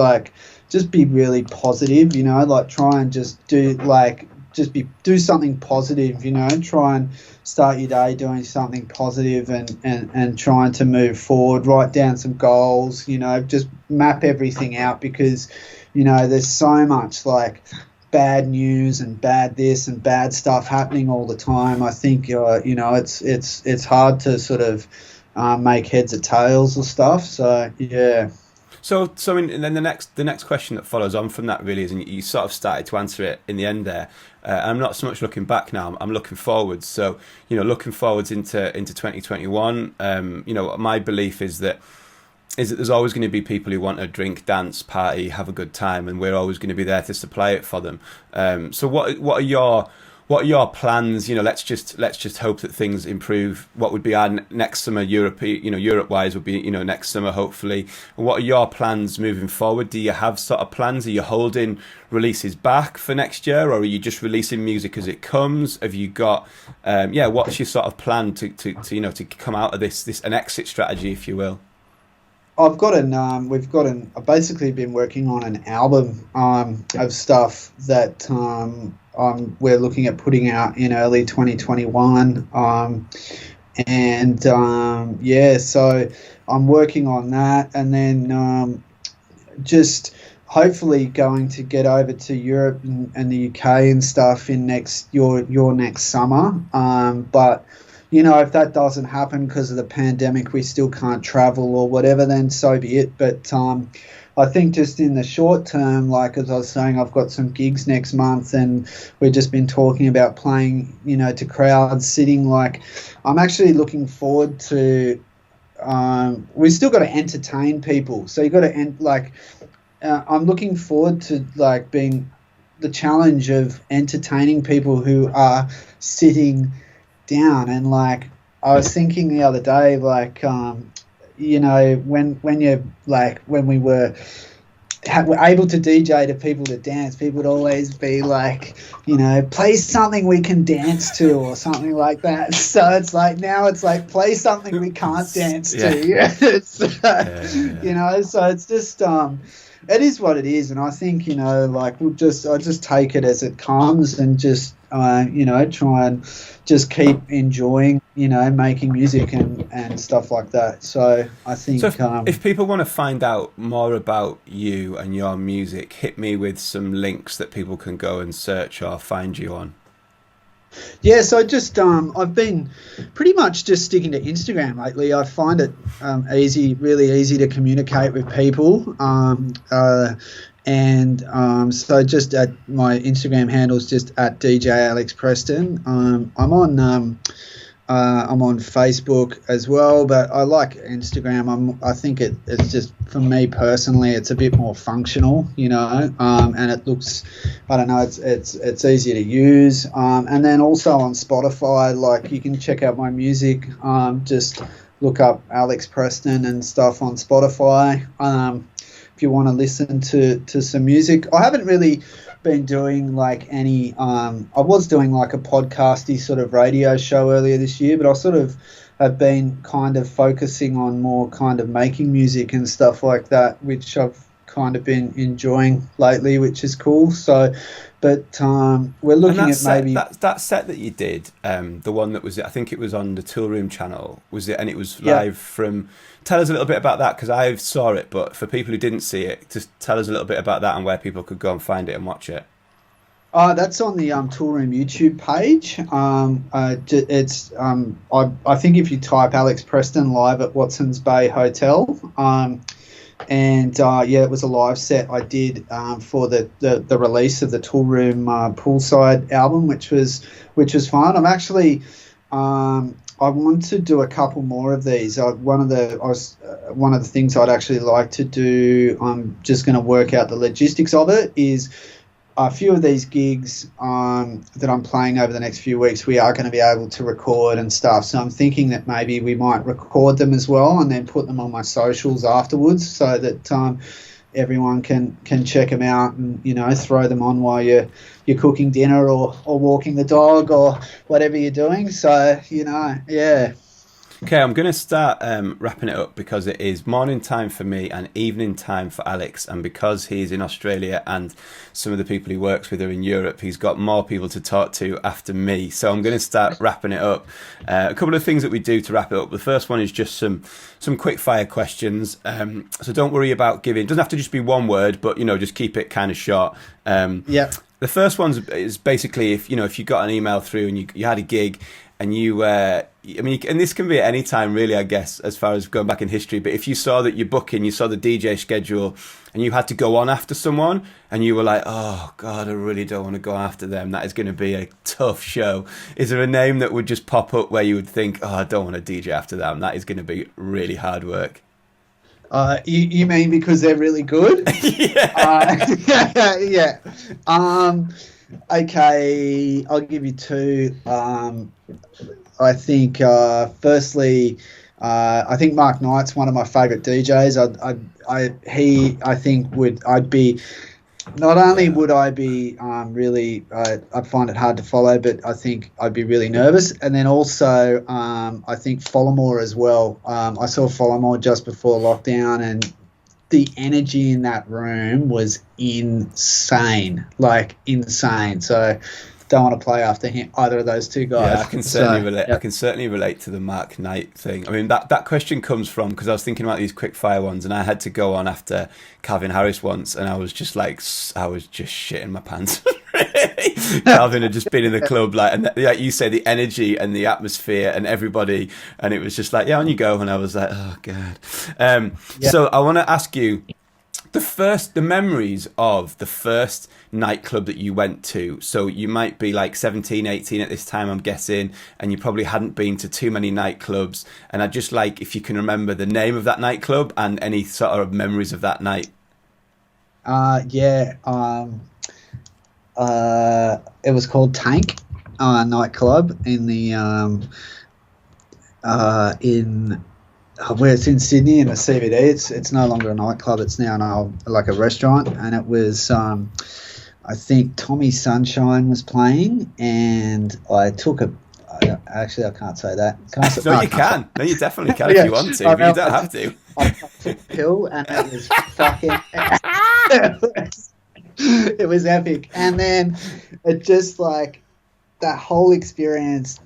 be really positive, you know, like try and just do something positive, you know, try and start your day doing something positive and trying to move forward, write down some goals, you know, just map everything out, because, you know, there's so much like bad news and bad this and bad stuff happening all the time. I think, you know, it's hard to sort of make heads or tails or stuff. So yeah. So and then the next question that follows on from that really is, and you sort of started to answer it in the end there. I'm not so much looking back now. I'm looking forwards. So, you know, looking forwards into 2021. You know, my belief is that there's always going to be people who want to drink, dance, party, have a good time, and we're always going to be there to supply it for them. So what are your plans? You know, let's just hope that things improve. What would be our next summer, Europe-wise would be, you know, next summer hopefully. What are your plans moving forward? Do you have sort of plans? Are you holding releases back for next year, or are you just releasing music as it comes? Have you got, what's your sort of plan to you know, to come out of this an exit strategy, if you will? I've basically been working on an album of stuff that we're looking at putting out in early 2021. So I'm working on that, and then just hopefully going to get over to Europe and the UK and stuff in your next summer. But you know, if that doesn't happen because of the pandemic, we still can't travel or whatever, then so be it. But I think just in the short term, like as I was saying, I've got some gigs next month, and we've just been talking about playing, you know, to crowds, sitting. Like, I'm actually looking forward to. We've still got to entertain people, so you got to I'm looking forward to like being the challenge of entertaining people who are sitting down. And like I was thinking the other day, like when you're like when we were able to DJ to people to dance, people would always be like, play something we can dance to or something like that. So it's like now it's like play something we can't dance to. Yeah. So it's just it is what it is, and I think like I just take it as it comes and just try and just keep enjoying making music and stuff like that. So I think if people want to find out more about you and your music, hit me with some links that people can go and search or find you on. Yeah, so just I've been pretty much just sticking to Instagram lately. I find it really easy to communicate with people, so just at my Instagram handle is just at DJ Alex Preston. I'm on Facebook as well, but I like Instagram. I think it's just, for me personally, it's a bit more functional, and it looks, I don't know, it's easier to use. And then also on Spotify, like you can check out my music. Just look up Alex Preston and stuff on Spotify. If you want to listen to some music, I haven't really been doing like any I was doing like a podcasty sort of radio show earlier this year, but I sort of have been kind of focusing on more kind of making music and stuff like that, which I've kind of been enjoying lately, which is cool. So but we're looking at maybe that set that you did, the one that was, I think it was on the Tool Room channel, was it? And it was live from. Tell us a little bit about that, because I saw it, but for people who didn't see it, just tell us a little bit about that and where people could go and find it and watch it. That's on the Tool Room YouTube page. It's I think if you type Alex Preston live at Watson's Bay Hotel, it was a live set I did for the release of the Tool Room Poolside album, which was fun. I'm actually I want to do a couple more of these. One of the things I'd actually like to do, I'm just going to work out the logistics of it, is a few of these gigs that I'm playing over the next few weeks, we are going to be able to record and stuff. So I'm thinking that maybe we might record them as well and then put them on my socials afterwards, so that everyone can check them out and throw them on while you're cooking dinner or walking the dog or whatever you're doing. So yeah. Okay, I'm going to start wrapping it up, because it is morning time for me and evening time for Alex, and because he's in Australia and some of the people he works with are in Europe, he's got more people to talk to after me. So I'm going to start wrapping it up. A couple of things that we do to wrap it up. The first one is just some quick fire questions. So don't worry about giving. It doesn't have to just be one word, but just keep it kind of short. Yeah. The first one is basically if you got an email through and you had a gig and and this can be at any time really, I guess, as far as going back in history, but if you saw that you're booking, you saw the DJ schedule and you had to go on after someone and you were like, oh God, I really don't want to go after them, that is going to be a tough show. Is there a name that would just pop up where you would think, oh, I don't want to DJ after them, that is going to be really hard work? You mean because they're really good? Yeah. Yeah. Okay, I'll give you two. I think firstly, I think Mark Knight's one of my favourite DJs. Not only would I be really, I'd find it hard to follow, but I think I'd be really nervous. And then also, I think Follamore as well. I saw Follamore just before lockdown, and the energy in that room was insane, like insane. So don't want to play after him, either of those two guys. Yeah, I can certainly relate. Yep. I can certainly relate to the Mark Knight thing. I mean, that question comes from, because I was thinking about these quick fire ones, and I had to go on after Calvin Harris once, and I was just shitting my pants. Calvin had just been in the club, and like you say, the energy and the atmosphere and everybody, and it was just like, yeah, on you go. And I was like, oh God. So I want to ask you, the memories of the first nightclub that you went to. So you might be like 17, 18 at this time, I'm guessing, and you probably hadn't been to too many nightclubs. And I'd just like if you can remember the name of that nightclub and any sort of memories of that night. Yeah. It was called Tank nightclub in the in where it's in Sydney in the CBD. It's no longer a nightclub. It's now like a restaurant, and it was. I think Tommy Sunshine was playing, and I took a. Actually, I can't say that. Can I say, no, you can. No, you definitely can if you want to, but you don't have to. I took a pill, and it was fucking. It was epic, and then it just like that whole experience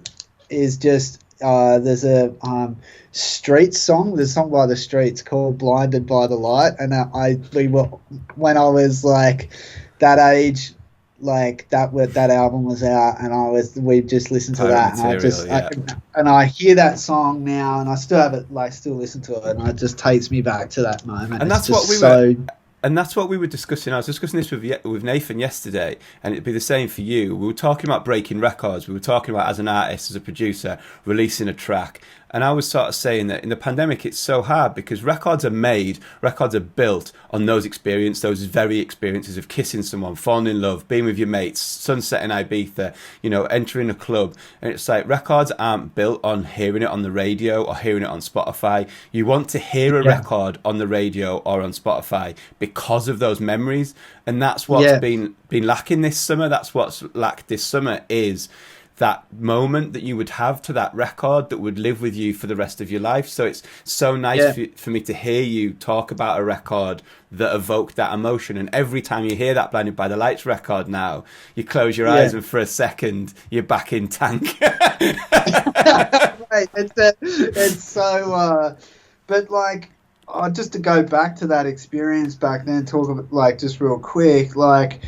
is just. There's a Streets song. There's a song by the Streets called "Blinded by the Light," and when I was like that age, like that album was out, and we just listened to that, and I hear that song now, and I still have it, like still listen to it, and it just takes me back to that moment. And that's what we were. And that's what we were discussing. I was discussing this with Nathan yesterday, and it'd be the same for you. We were talking about breaking records. We were talking about, as an artist, as a producer, releasing a track. And I was sort of saying that in the pandemic, it's so hard because records are made, records are built on those very experiences of kissing someone, falling in love, being with your mates, sunset in Ibiza, entering a club. And it's like records aren't built on hearing it on the radio or hearing it on Spotify. You want to hear a record on the radio or on Spotify because of those memories. And that's what's been lacking this summer. That's what's lacked this summer is that moment that you would have to that record that would live with you for the rest of your life. So it's so nice for me to hear you talk about a record that evoked that emotion. And every time you hear that Blinded by the Lights record now, you close your eyes and for a second, you're back in Tank. Right, it's so... but like, just to go back to that experience back then, talk about, like, just real quick, like...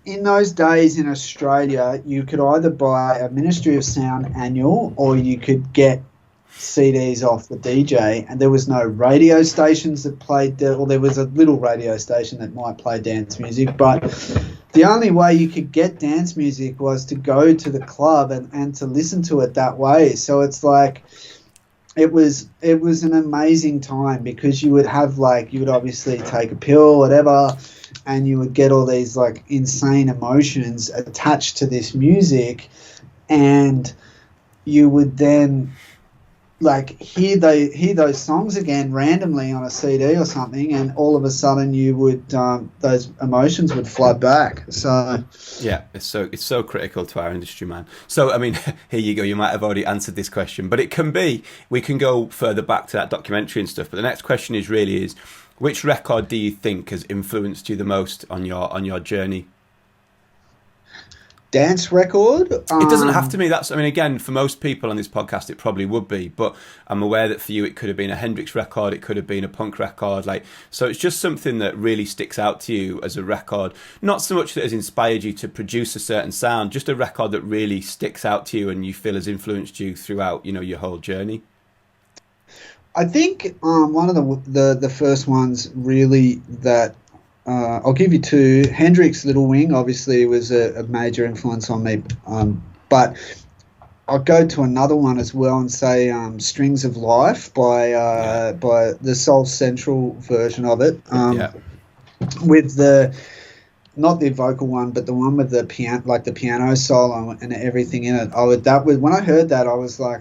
In those days in Australia, you could either buy a Ministry of Sound annual or you could get CDs off the DJ, and there was no radio stations that played, or there was a little radio station that might play dance music, but the only way you could get dance music was to go to the club and to listen to it that way. So it's like it was an amazing time because you would obviously take a pill or whatever, and you would get all these like insane emotions attached to this music, and you would then like hear those songs again randomly on a CD or something, and all of a sudden you would those emotions would flood back. So yeah, it's so critical to our industry, man. So I mean, here you go. You might have already answered this question, but we can go further back to that documentary and stuff. But the next question is which record do you think has influenced you the most on your journey? Dance record? It doesn't have to be. Again, for most people on this podcast, it probably would be. But I'm aware that for you, it could have been a Hendrix record. It could have been a punk record. So it's just something that really sticks out to you as a record. Not so much that has inspired you to produce a certain sound, just a record that really sticks out to you and you feel has influenced you throughout, your whole journey. I think one of the first ones really that I'll give you two. Hendrix Little Wing obviously was a major influence on me, but I'll go to another one as well and say Strings of Life by the Soul Central version of it, with not the vocal one, but the one with the piano, like the piano solo and everything in it. When I heard that, I was like,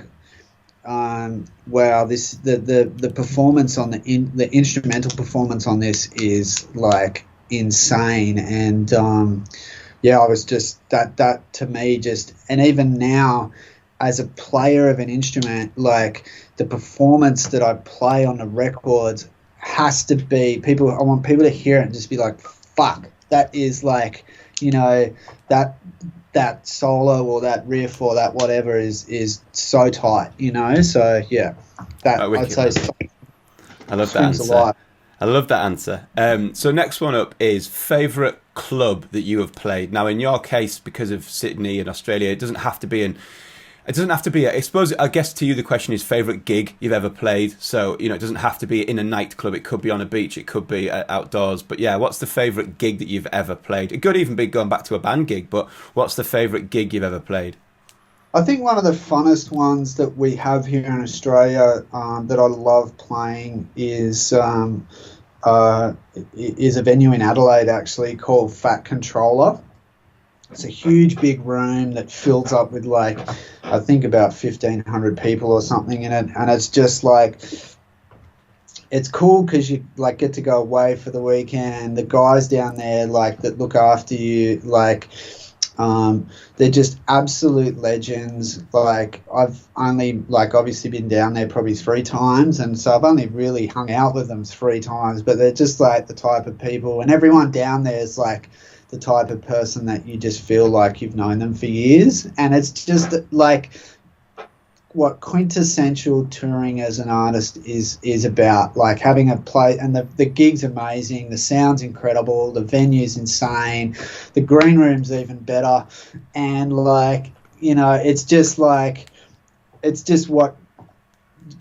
wow, the performance on the instrumental performance on this is like insane, and I was just that to me just, and even now as a player of an instrument, like the performance that I play on the records has to be I want people to hear it and just be like, fuck, that is like, that solo or that riff or that whatever is so tight, So yeah, that I'd say. I love that answer. I love that answer. So next one up is favourite club that you have played. Now, in your case, because of Sydney and Australia, it doesn't have to be I guess to you the question is favourite gig you've ever played. So, it doesn't have to be in a nightclub. It could be on a beach. It could be outdoors. But yeah, what's the favourite gig that you've ever played? It could even be going back to a band gig, but what's the favourite gig you've ever played? I think one of the funnest ones that we have here in Australia that I love playing is is a venue in Adelaide actually called Fat Controller. It's a huge big room that fills up with like, I think about 1,500 people or something in it, and it's just like, it's cool because you like get to go away for the weekend. The guys down there like that look after you, like they're just absolute legends. Like I've only like obviously been down there probably 3 times, and so I've only really hung out with them 3 times, but they're just like the type of people, and everyone down there is like the type of person that you just feel like you've known them for years. And it's just like what quintessential touring as an artist is about, like having a play, and the gig's amazing, the sound's incredible, the venue's insane, the green room's even better, and like, you know, it's just like, it's just what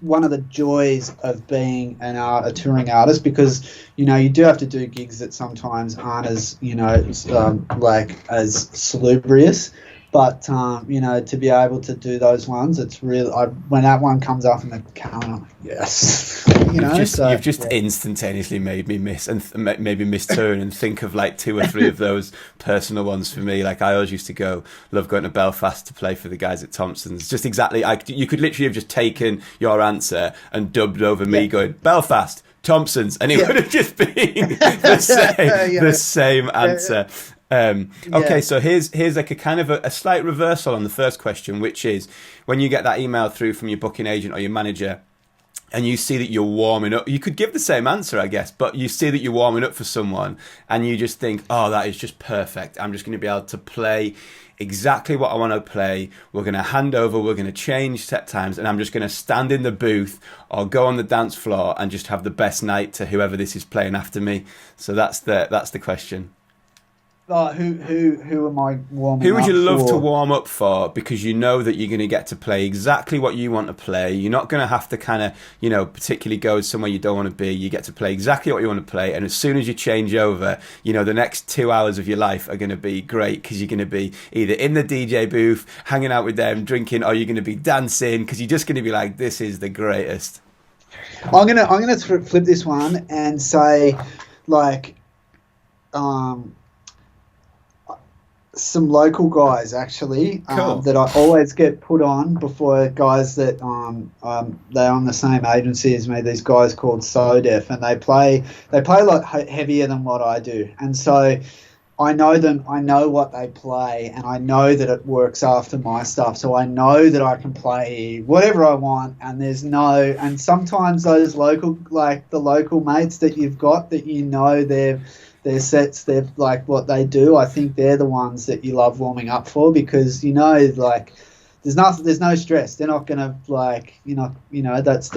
one of the joys of being a touring artist, because, you know, you do have to do gigs that sometimes aren't as, you know, like as salubrious, but you know, to be able to do those ones, it's really, when that one comes up in the calendar, I'm like, yes. You've just instantaneously made me miss and maybe miss turn and think of like 2 or 3 of those personal ones for me. Like I always used to love going to Belfast to play for the guys at Thompson's. Just exactly, you could literally have just taken your answer and dubbed over me going Belfast, Thompson's, and it would have just been the same answer. Okay, so here's like a kind of a slight reversal on the first question, which is when you get that email through from your booking agent or your manager and you see that you're warming up, you could give the same answer, I guess, but you see that you're warming up for someone and you just think, oh, that is just perfect. I'm just going to be able to play exactly what I want to play. We're going to hand over, we're going to change set times, and I'm just going to stand in the booth or go on the dance floor and just have the best night to whoever this is playing after me. So that's the question. Who am I warming up for? Who would you love to warm up for? Because you know that you're going to get to play exactly what you want to play. You're not going to have to kind of, you know, particularly go somewhere you don't want to be. You get to play exactly what you want to play. And as soon as you change over, you know, the next 2 hours of your life are going to be great because you're going to be either in the DJ booth, hanging out with them, drinking, or you're going to be dancing because you're just going to be like, this is the greatest. I'm gonna flip this one and say, like, some local guys actually, cool. that I always get put on before guys that they're on the same agency as me. These guys called So Def, and they play a lot heavier than what I do, and so I know them. I know what they play, and I know that it works after my stuff. So I know that I can play whatever I want, and and sometimes those local, like the local mates that you've got that you know their sets, they're like what they do, I think they're the ones that you love warming up for, because you know, like there's no stress. They're not gonna like, you know that's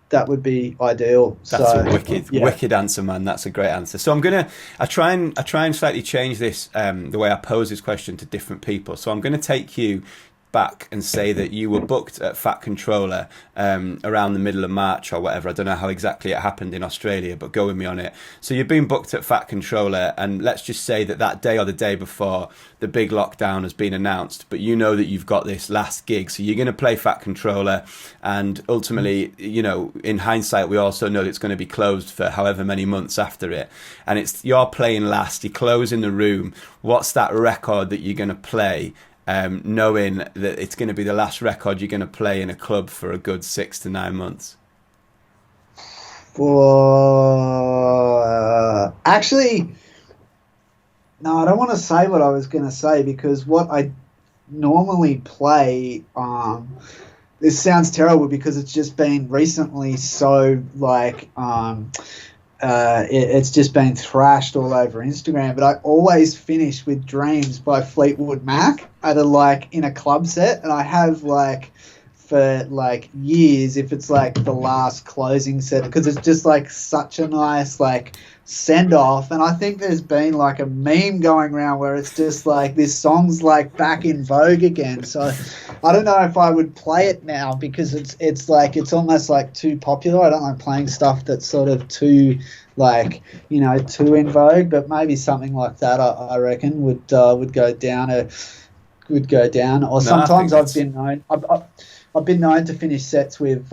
that would be ideal. That's a wicked answer, man. That's a great answer. So I try and slightly change this, the way I pose this question to different people. So I'm gonna take you back and say that you were booked at Fat Controller around the middle of March or whatever. I don't know how exactly it happened in Australia, but go with me on it. So you've been booked at Fat Controller, and let's just say that day or the day before, the big lockdown has been announced, but you know that you've got this last gig, so you're going to play Fat Controller, and ultimately, you know, in hindsight, we also know that it's going to be closed for however many months after it, and you're playing last, you're closing the room. What's that record that you're going to play, knowing that it's going to be the last record you're going to play in a club for a good 6 to 9 months? Actually, no, I don't want to say what I was going to say, because what I normally play, this sounds terrible because it's just been recently so like, it's just been thrashed all over Instagram, but I always finish with Dreams by Fleetwood Mac in a club set, and I have like for like years, if it's like the last closing set, because it's just like such a nice like send off. And I think there's been like a meme going around where it's just like this song's like back in vogue again. So I don't know if I would play it now, because it's like it's almost like too popular. I don't like playing stuff that's sort of too like, you know, too in vogue, but maybe something like that I reckon would go down. Or sometimes I've been known. I've been known to finish sets with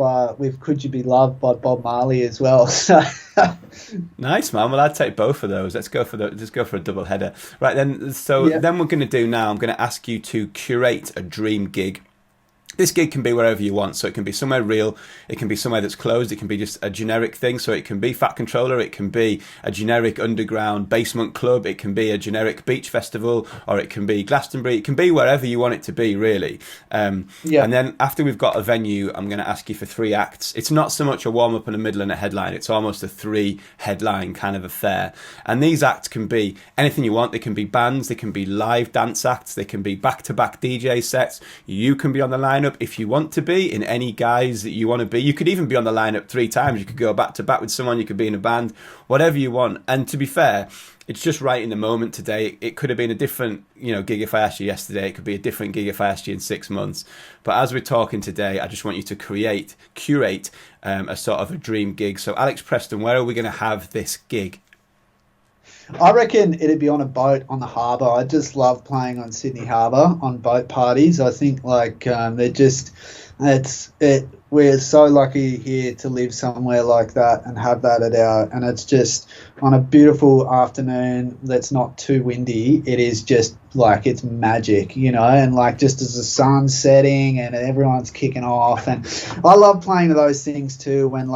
"Could You Be Loved" by Bob Marley as well. So nice, man. Well, I'd take both of those. Let's go for a double header. Right then. So then we're going to do now. I'm going to ask you to curate a dream gig. This gig can be wherever you want, so it can be somewhere real, it can be somewhere that's closed, it can be just a generic thing, so it can be Fat Controller, it can be a generic underground basement club, it can be a generic beach festival, or it can be Glastonbury, it can be wherever you want it to be, really. And then after we've got a venue, I'm going to ask you for 3 acts. It's not so much a warm-up and a middle and a headline, it's almost a 3-headline kind of affair. And these acts can be anything you want. They can be bands, they can be live dance acts, they can be back-to-back DJ sets. You can be on the line if you want to be in any guise that you want to be. You could even be on the lineup 3 times. You could go back to back with someone, you could be in a band, whatever you want. And to be fair, it's just right in the moment today. It could have been a different gig if I asked you yesterday. It could be a different gig if I asked you in 6 months. But as we're talking today, I just want you to curate a sort of a dream gig. So Alex Preston, where are we going to have this gig? I reckon it'd be on a boat on the harbour. I just love playing on Sydney Harbour on boat parties. I think they're just, we're so lucky here to live somewhere like that and have that and it's just on a beautiful afternoon that's not too windy. It is just it's magic, and just as the sun's setting and everyone's kicking off. And I love playing those things too when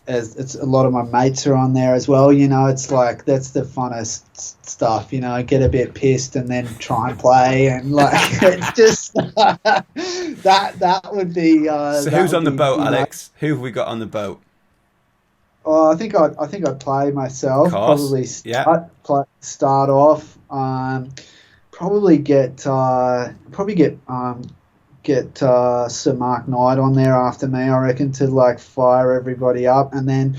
as it's a lot of my mates are on there as well, it's that's the funnest stuff, get a bit pissed and then try and play and it's just that would be so who's on the boat, Alex? Who have we got on the boat? I think I'd play myself, probably start off, probably get Sir Mark Knight on there after me, I reckon, to fire everybody up. And then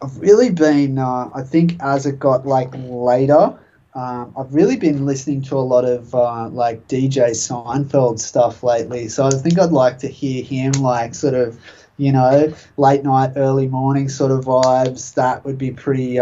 I've really been I think as it got later, I've really been listening to a lot of DJ Seinfeld stuff lately, so I think I'd like to hear him sort of late night, early morning sort of vibes. That would be pretty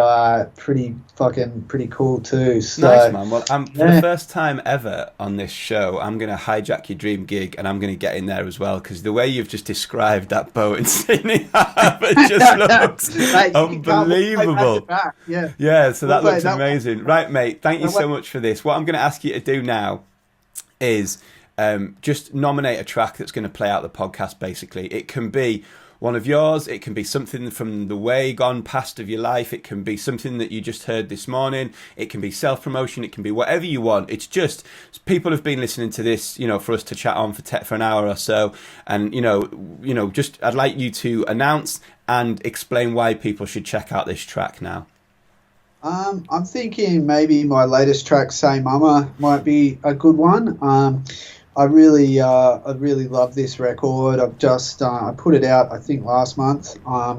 cool too. So, nice, man. Well, for the first time ever on this show, I'm going to hijack your dream gig and I'm going to get in there as well, because the way you've just described that boat in Sydney Harbour just looks unbelievable. Yeah, so that looks amazing. Right, mate, thank you so much for this. What I'm going to ask you to do now is just nominate a track that's going to play out the podcast, basically. It can be one of yours, it can be something from the way gone past of your life, it can be something that you just heard this morning, it can be self-promotion, it can be whatever you want. It's just, people have been listening to this, for us to chat on for an hour or so, and just I'd like you to announce and explain why people should check out this track now. I'm thinking maybe my latest track, Say Mama, might be a good one. I really love this record. I've just I put it out, I think, last month. I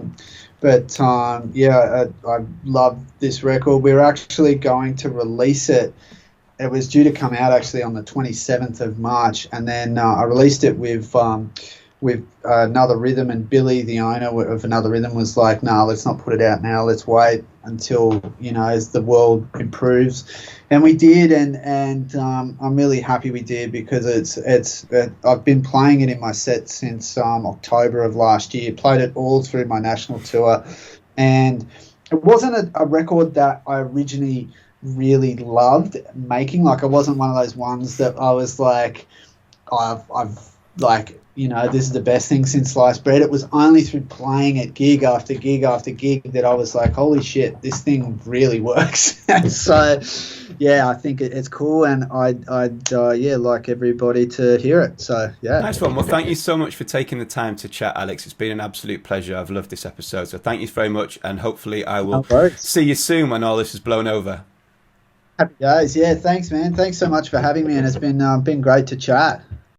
love this record. We're actually going to release it. It was due to come out actually on the 27th of March, and then I released it with Another Rhythm, and Billy, the owner of Another Rhythm, was like, "No, let's not put it out now. Let's wait until as the world improves." And we did, and I'm really happy we did, because I've been playing it in my set since October of last year. Played it all through my national tour, and it wasn't a record that I originally really loved making. It wasn't one of those ones that I was like, I've this is the best thing since sliced bread. It was only through playing it gig after gig after gig that I was like, holy shit, this thing really works. So, yeah, I think it's cool, and I'd like everybody to hear it. So, yeah. Nice one. Well, thank you so much for taking the time to chat, Alex. It's been an absolute pleasure. I've loved this episode. So thank you very much, and hopefully I will see you soon when all this is blown over. Happy days. Yeah, thanks, man. Thanks so much for having me, and it's been great to chat.